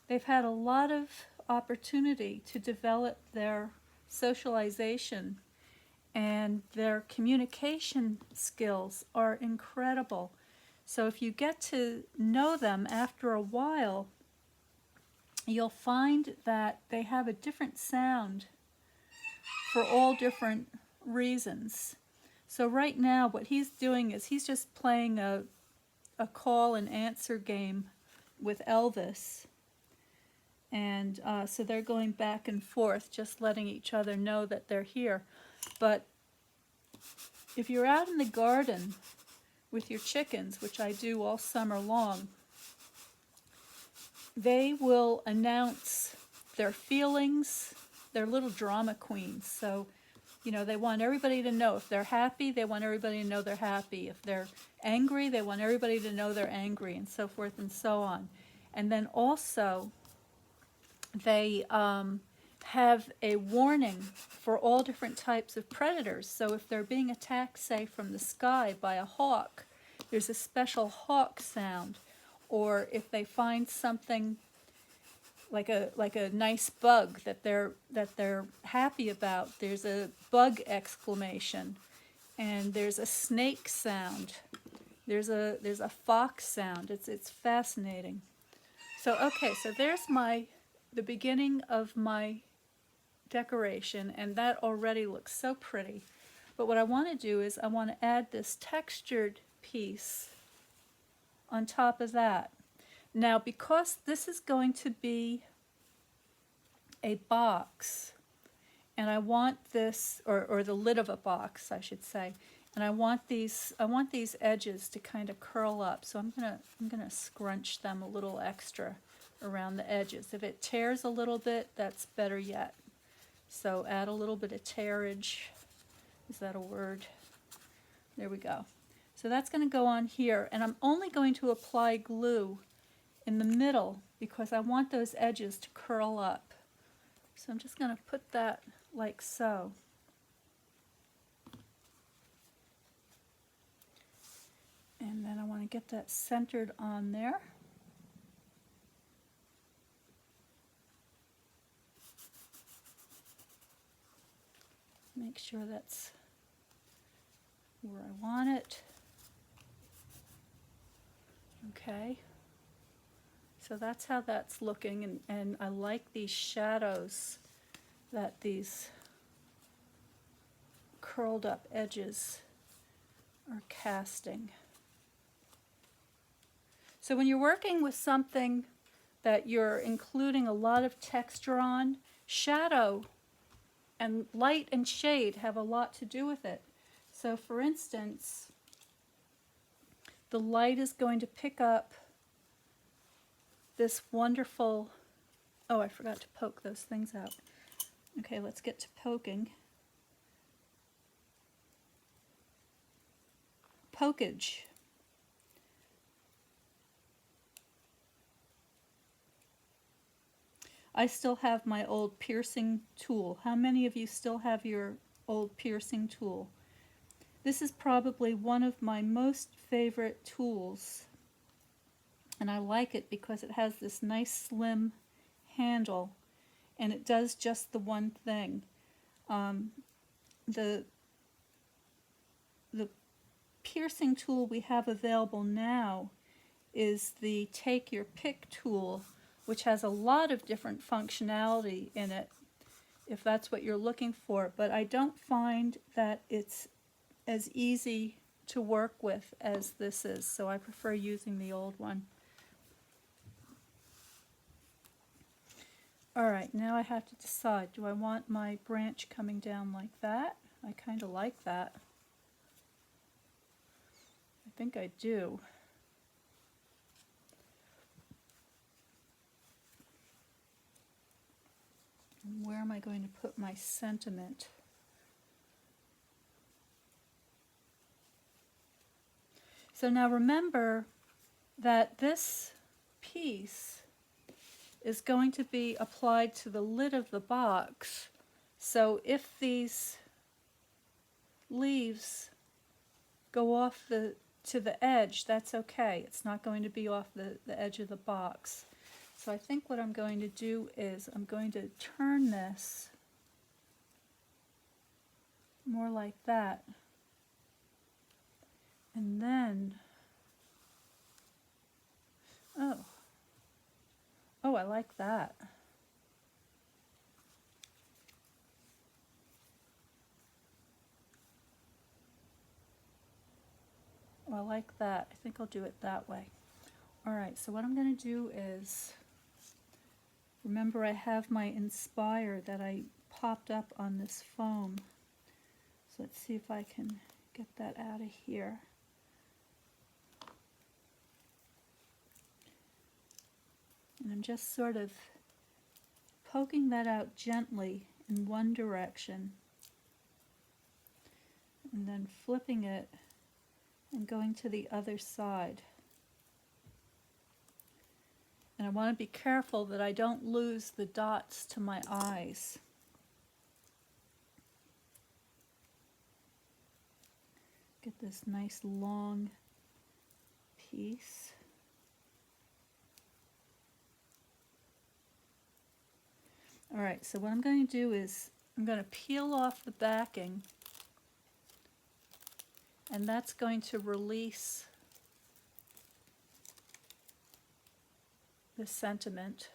they've had a lot of opportunity to develop their socialization, and their communication skills are incredible. So if you get to know them after a while, you'll find that they have a different sound for all different reasons. So right now what he's doing is he's just playing a call and answer game with Elvis. And so they're going back and forth, just letting each other know that they're here. But if you're out in the garden with your chickens, which I do all summer long, they will announce their feelings. They're little drama queens. So, you know, they want everybody to know. If they're happy, they want everybody to know they're happy. If they're angry, they want everybody to know they're angry, and so forth and so on. And then also, they have a warning for all different types of predators. So if they're being attacked, say, from the sky by a hawk, there's a special hawk sound. Or if they find something like a nice bug that they're happy about, there's a bug exclamation, and there's a snake sound. There's a fox sound. It's fascinating. So okay, so there's the beginning of my decoration, and that already looks so pretty. But what I want to do is I want to add this textured piece on top of that. Now, because this is going to be a box, and I want this, or the lid of a box, I should say, and I want these edges to kind of curl up. So I'm gonna scrunch them a little extra around the edges. If it tears a little bit, that's better yet. So add a little bit of tearage. Is that a word? There we go. So that's going to go on here, and I'm only going to apply glue in the middle because I want those edges to curl up. So I'm just going to put that like so. And then I want to get that centered on there. Make sure that's where I want it. Okay, so that's how that's looking, and I like these shadows that these curled up edges are casting. So when you're working with something that you're including a lot of texture on, shadow and light and shade have a lot to do with it. So for instance, the light is going to pick up this wonderful, oh, I forgot to poke those things out. Okay, let's get to poking. Pokage. I still have my old piercing tool. How many of you still have your old piercing tool? This is probably one of my most favorite tools, and I like it because it has this nice slim handle, and it does just the one thing. The piercing tool we have available now is the Take Your Pick tool, which has a lot of different functionality in it, if that's what you're looking for, but I don't find that it's as easy to work with as this is, so I prefer using the old one. Alright, now I have to decide, do I want my branch coming down like that? I kind of like that. I think I do. And where am I going to put my sentiment? So now remember that this piece is going to be applied to the lid of the box. So if these leaves go off to the edge, that's okay. It's not going to be off the edge of the box. So I think what I'm going to do is I'm going to turn this more like that. And then, oh, I like that. Oh, I like that. I think I'll do it that way. Alright, so what I'm going to do is, remember I have my Inspire that I popped up on this foam. So let's see if I can get that out of here. And I'm just sort of poking that out gently in one direction and then flipping it and going to the other side. And I want to be careful that I don't lose the dots to my eyes. Get this nice long piece. Alright, so what I'm going to do is I'm going to peel off the backing, and that's going to release the sentiment.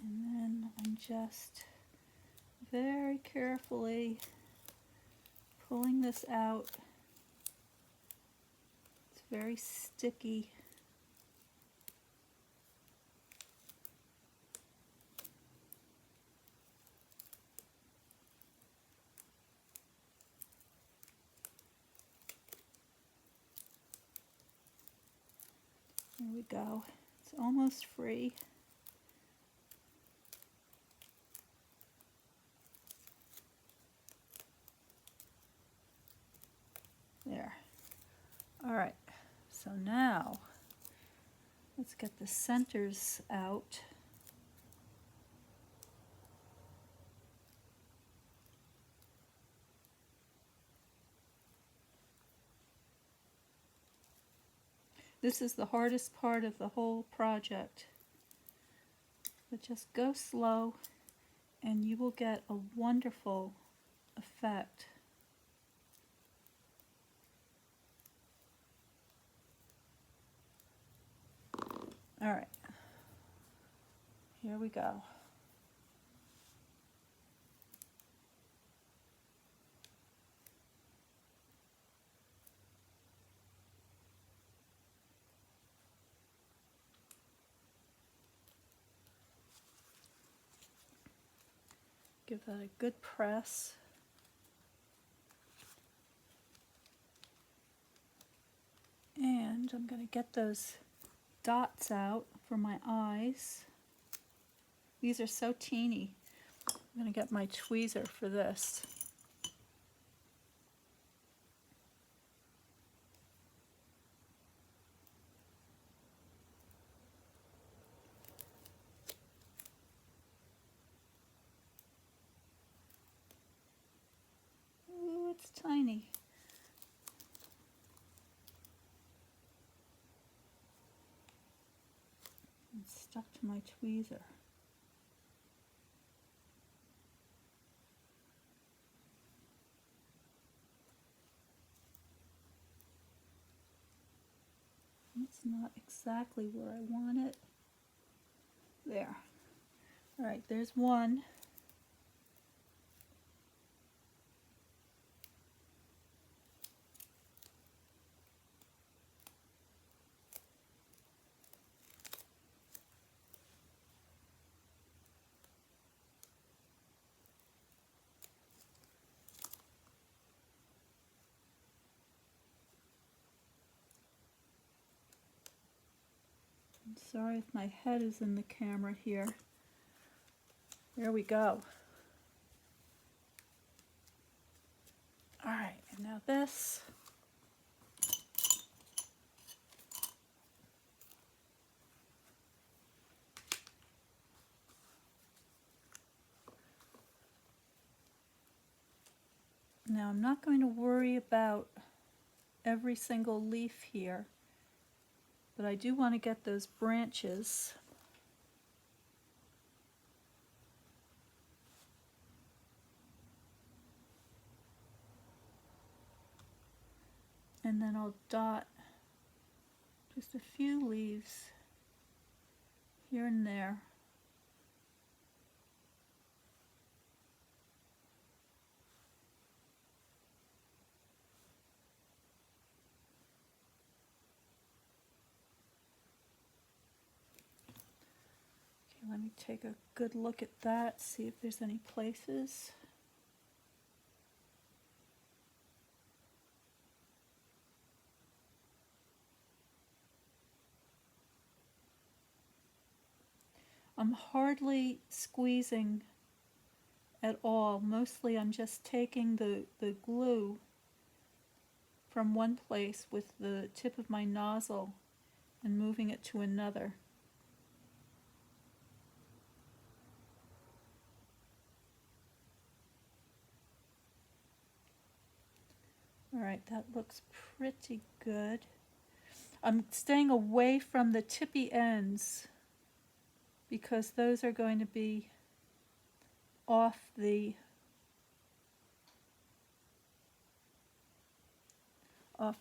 And then I'm just very carefully pulling this out. It's very sticky. There we go. It's almost free. There. Alright, so now let's get the centers out. This is the hardest part of the whole project. But just go slow and you will get a wonderful effect. Alright, here we go. Give that a good press. And I'm going to get those dots out for my eyes. These are so teeny. I'm going to get my tweezer for this. Ooh, it's tiny. It's stuck to my tweezer. not exactly where I want it. There. All right, there's one. I'm sorry if my head is in the camera here. There we go. All right, and now this. Now I'm not going to worry about every single leaf here, but I do want to get those branches. And then I'll dot just a few leaves here and there. Okay, let me take a good look at that, see if there's any places. I'm hardly squeezing at all. Mostly I'm just taking the glue from one place with the tip of my nozzle and moving it to another. All right, that looks pretty good. I'm staying away from the tippy ends because those are going to be off the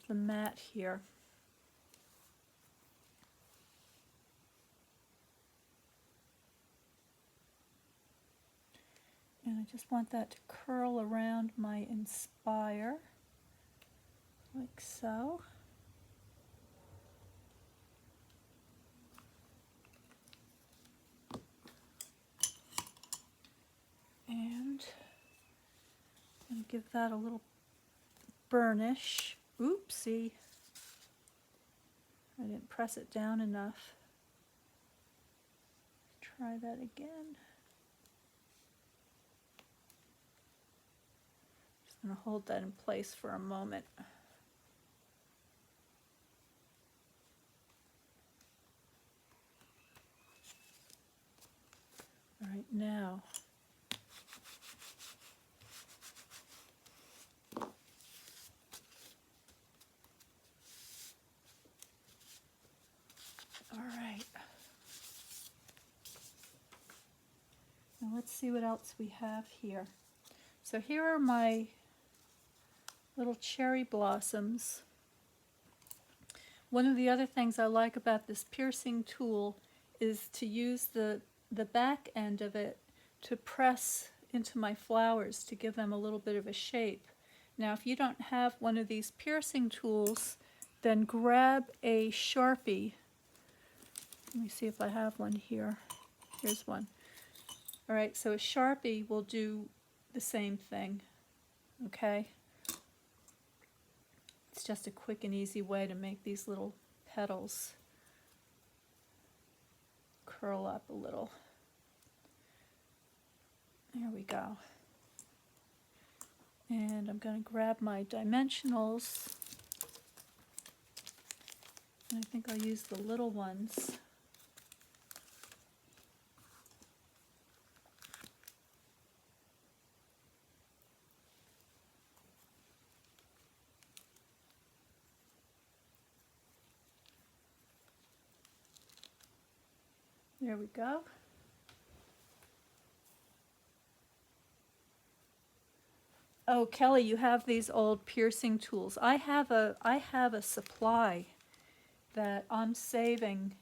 mat here. And I just want that to curl around my Inspire, like so. And I'm going to give that a little burnish. Oopsie. I didn't press it down enough. Try that again. Just going to hold that in place for a moment. All right, now now let's see what else we have here. So here are my little cherry blossoms. One of the other things I like about this piercing tool is to use the back end of it to press into my flowers to give them a little bit of a shape. Now if you don't have one of these piercing tools, then grab a Sharpie. Let me see if I have one here. Here's one. All right, so a Sharpie will do the same thing, okay? It's just a quick and easy way to make these little petals curl up a little. There we go. And I'm going to grab my dimensionals. And I think I'll use the little ones. There we go. Oh, Kelly, you have these old piercing tools. I have a supply that I'm saving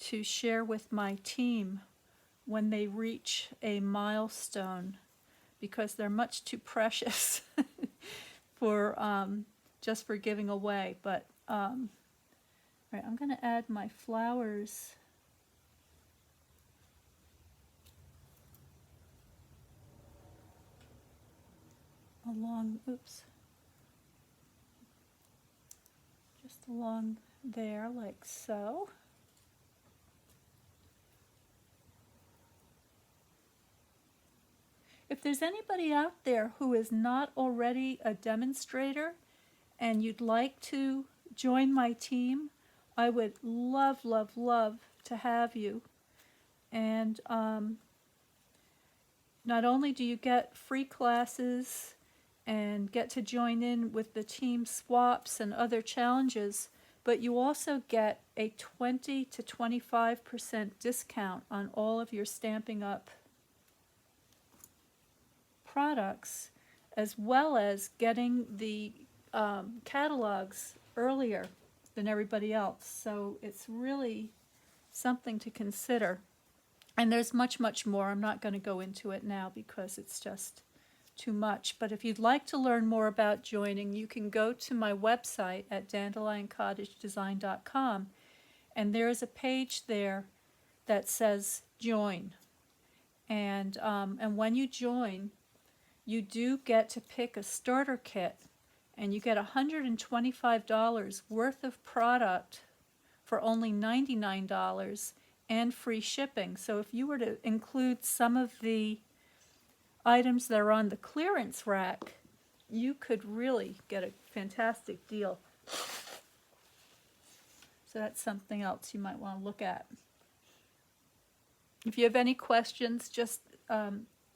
to share with my team when they reach a milestone, because they're much too precious for just for giving away. But right, I'm going to add my flowers along, oops, just along there like so. If there's anybody out there who is not already a demonstrator and you'd like to join my team, I would love, love, love to have you. And not only do you get free classes and get to join in with the team swaps and other challenges, but you also get a 20 to 25% discount on all of your Stampin' Up! Products, as well as getting the catalogs earlier than everybody else. So it's really something to consider. And there's much, much more. I'm not going to go into it now because it's just too much. But if you'd like to learn more about joining, you can go to my website at dandelioncottagedesign.com, and there is a page there that says join. And when you join, you do get to pick a starter kit, and you get $125 worth of product for only $99 and free shipping. So if you were to include some of the items that are on the clearance rack, you could really get a fantastic deal. So that's something else you might want to look at. If you have any questions, just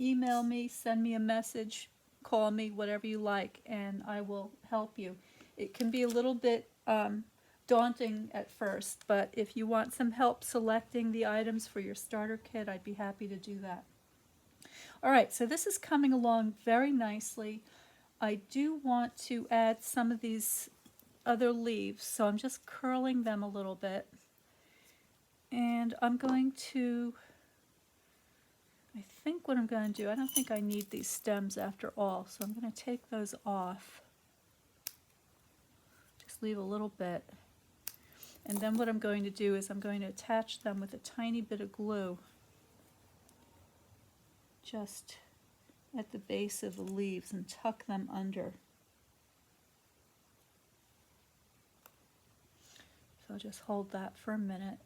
email me, send me a message, call me, whatever you like, and I will help you. It can be a little bit daunting at first, but if you want some help selecting the items for your starter kit, I'd be happy to do that. All right, so this is coming along very nicely. I do want to add some of these other leaves, so I'm just curling them a little bit. And I'm going to, I think what I'm going to do, I don't think I need these stems after all, so I'm going to take those off. Just leave a little bit. And then what I'm going to do is I'm going to attach them with a tiny bit of glue just at the base of the leaves and tuck them under. So I'll just hold that for a minute.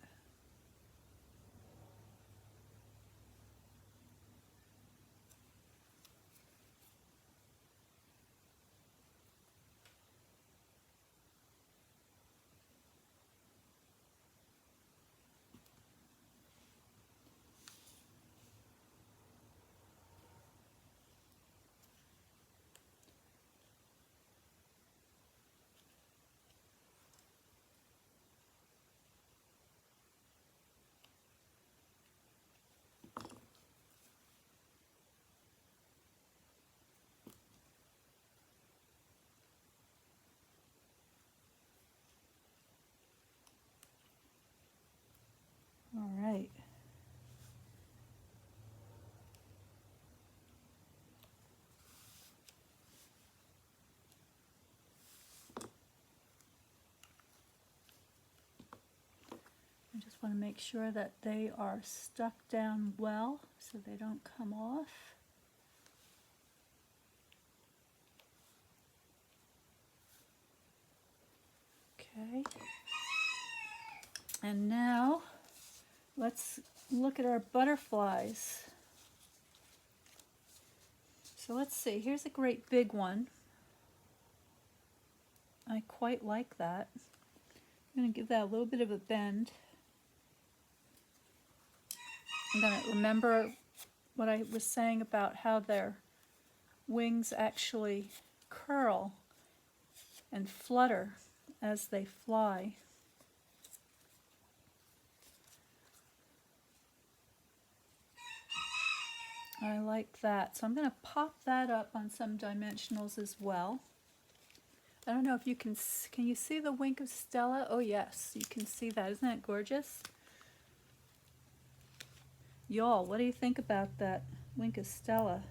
All right. I just want to make sure that they are stuck down well so they don't come off. Okay. And now let's look at our butterflies. So let's see, here's a great big one. I quite like that. I'm going to give that a little bit of a bend. I'm going to remember what I was saying about how their wings actually curl and flutter as they fly. I like that. So I'm going to pop that up on some dimensionals as well. I don't know if you can you see the wink of Stella? Oh yes, you can see that. Isn't that gorgeous? Y'all, what do you think about that wink of Stella?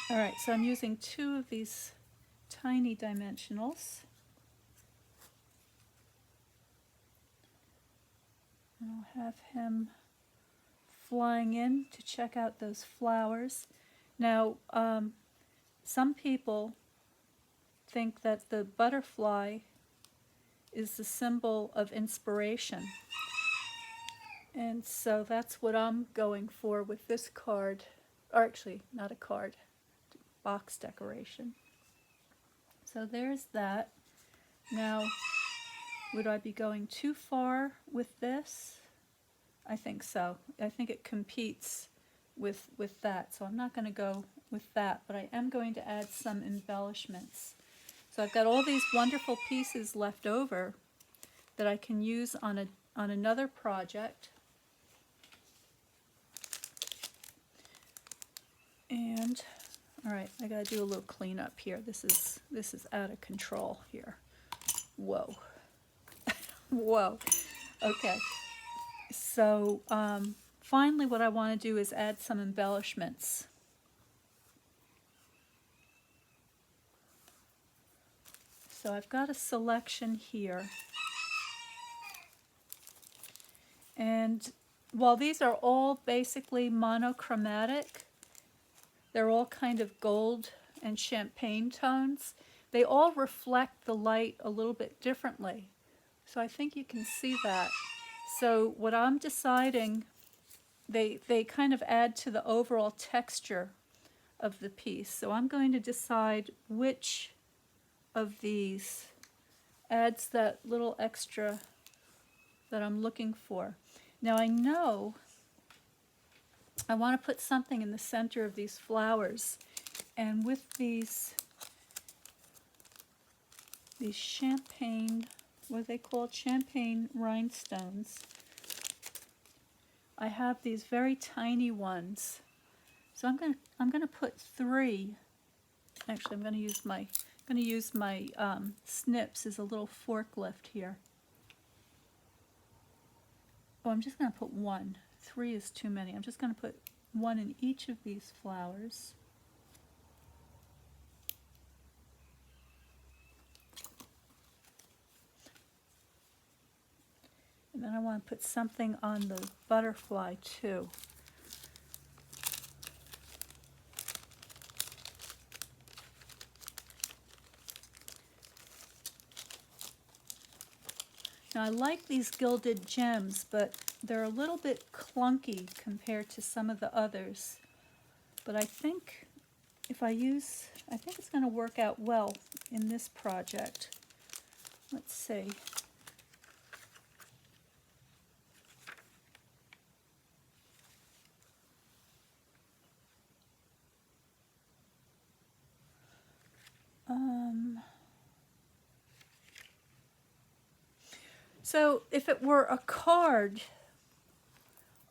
All right, so I'm using 2 of these tiny dimensionals. And I'll have him flying in to check out those flowers. Now, some people think that the butterfly is the symbol of inspiration. And so that's what I'm going for with this card, or actually not a card, box decoration. So there's that. Now, would I be going too far with this? I think so. I think it competes with that, so I'm not going to go with that, but I am going to add some embellishments. So I've got all these wonderful pieces left over that I can use on another project. And all right, I gotta do a little cleanup here. This is out of control here. Whoa. Whoa. Okay. So finally what I want to do is add some embellishments. So I've got a selection here. And while these are all basically monochromatic, they're all kind of gold and champagne tones, they all reflect the light a little bit differently. So I think you can see that. So what I'm deciding, they kind of add to the overall texture of the piece. So I'm going to decide which of these adds that little extra that I'm looking for. Now I know I want to put something in the center of these flowers, and with these champagne, what are they called? Champagne rhinestones. I have these very tiny ones. So I'm gonna put 3. Actually, I'm gonna use my snips as a little forklift here. Oh, I'm just gonna put 1. 3 is too many. I'm just gonna put 1 in each of these flowers. And then I want to put something on the butterfly too. Now I like these gilded gems, but they're a little bit clunky compared to some of the others. But I think if I think it's going to work out well in this project. Let's see. So if it were a card,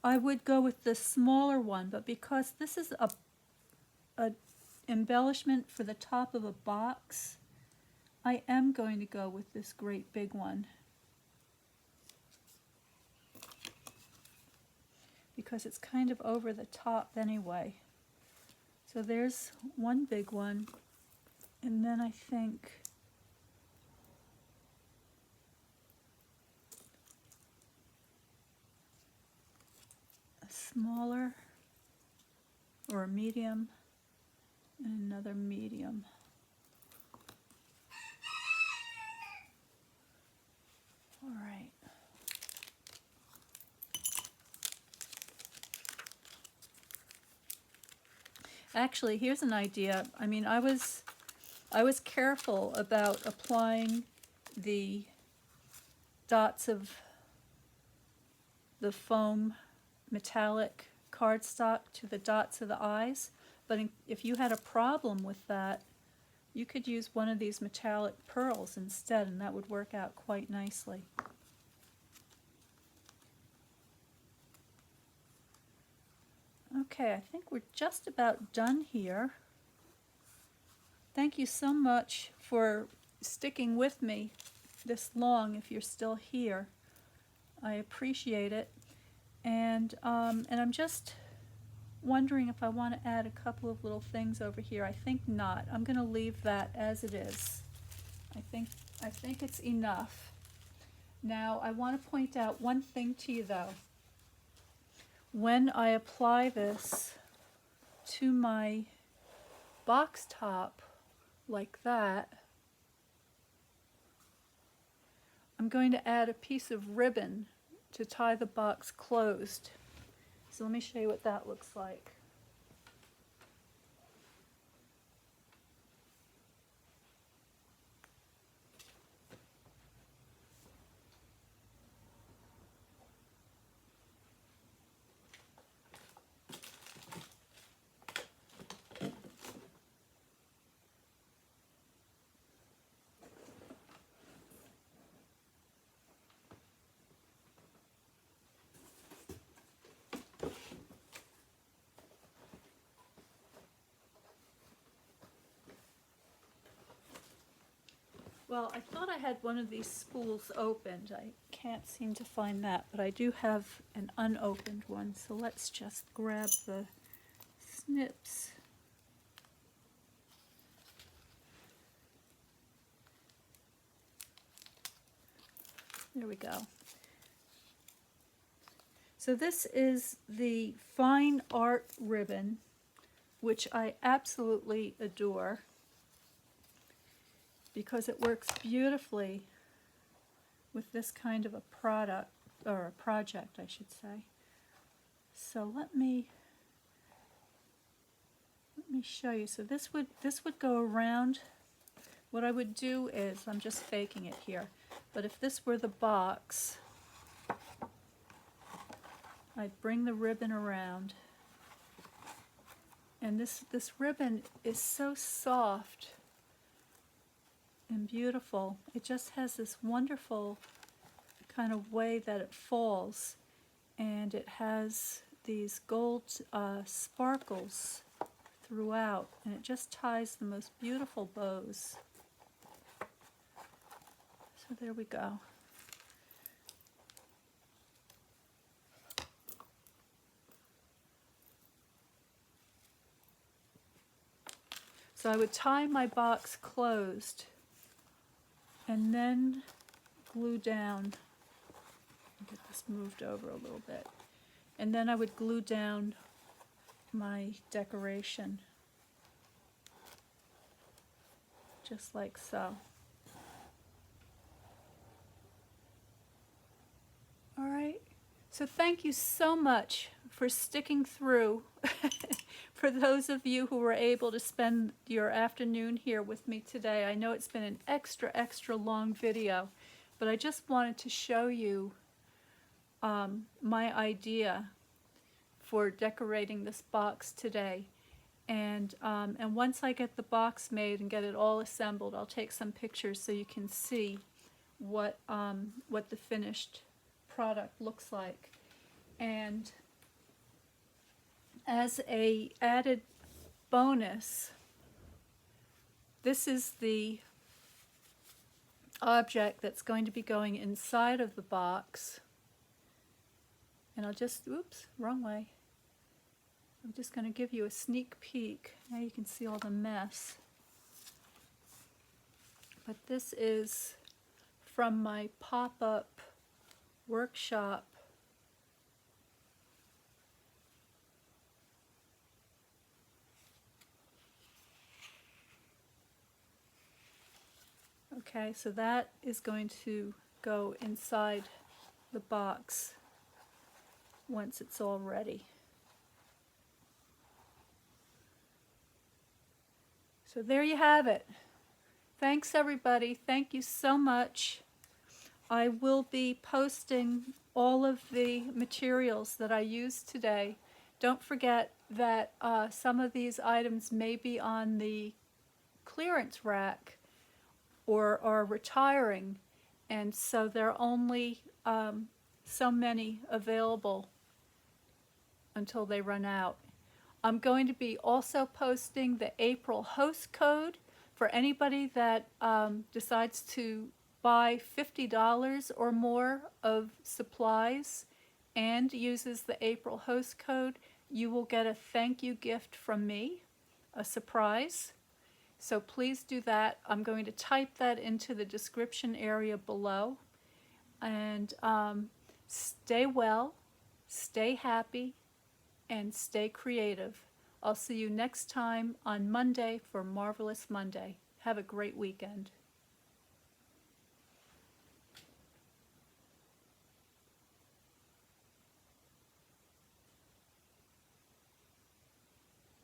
I would go with the smaller one, but because this is a embellishment for the top of a box, I am going to go with this great big one. Because it's kind of over the top anyway. So there's one big one, and then I think a smaller or a medium and another medium. All right. Actually, here's an idea. I mean, I was careful about applying the dots of the foam metallic cardstock to the dots of the eyes, but if you had a problem with that, you could use one of these metallic pearls instead, and that would work out quite nicely. Okay, I think we're just about done here. Thank you so much for sticking with me this long if you're still here. I appreciate it. And I'm just wondering if I want to add a couple of little things over here. I think not. I'm going to leave that as it is. I think it's enough. Now I want to point out one thing to you though. When I apply this to my box top like that, I'm going to add a piece of ribbon to tie the box closed. So let me show you what that looks like. Well, I thought I had one of these spools opened. I can't seem to find that, but I do have an unopened one. So let's just grab the snips. There we go. So this is the fine art ribbon, which I absolutely adore, because it works beautifully with this kind of a product, or a project I should say. So let me show you. So this would go around. What I would do is, I'm just faking it here, but if this were the box, I'd bring the ribbon around, and this ribbon is so soft and beautiful. It just has this wonderful kind of way that it falls, and it has these gold sparkles throughout, and it just ties the most beautiful bows. So there we go. So I would tie my box closed and then glue down. Get this moved over a little bit. And then I would glue down my decoration, just like so. All right, so thank you so much for sticking through. For those of you who were able to spend your afternoon here with me today, I know it's been an extra long video, but I just wanted to show you my idea for decorating this box today. And once I get the box made and get it all assembled, I'll take some pictures so you can see what the finished product looks like. And as a added bonus, this is the object that's going to be going inside of the box. And I'll just, oops, wrong way. I'm just going to give you a sneak peek. Now you can see all the mess. But this is from my pop-up workshop. Okay, so that is going to go inside the box once it's all ready. So there you have it. Thanks everybody. Thank you so much. I will be posting all of the materials that I used today. Don't forget that some of these items may be on the clearance rack or are retiring, and so there are only so many available until they run out. I'm going to be also posting the April host code, For anybody that decides to buy $50 or more of supplies and uses the April host code, you will get a thank you gift from me, a surprise. So please do that. I'm going to type that into the description area below. And stay well, stay happy, and stay creative. I'll see you next time on Monday for Marvelous Monday. Have a great weekend.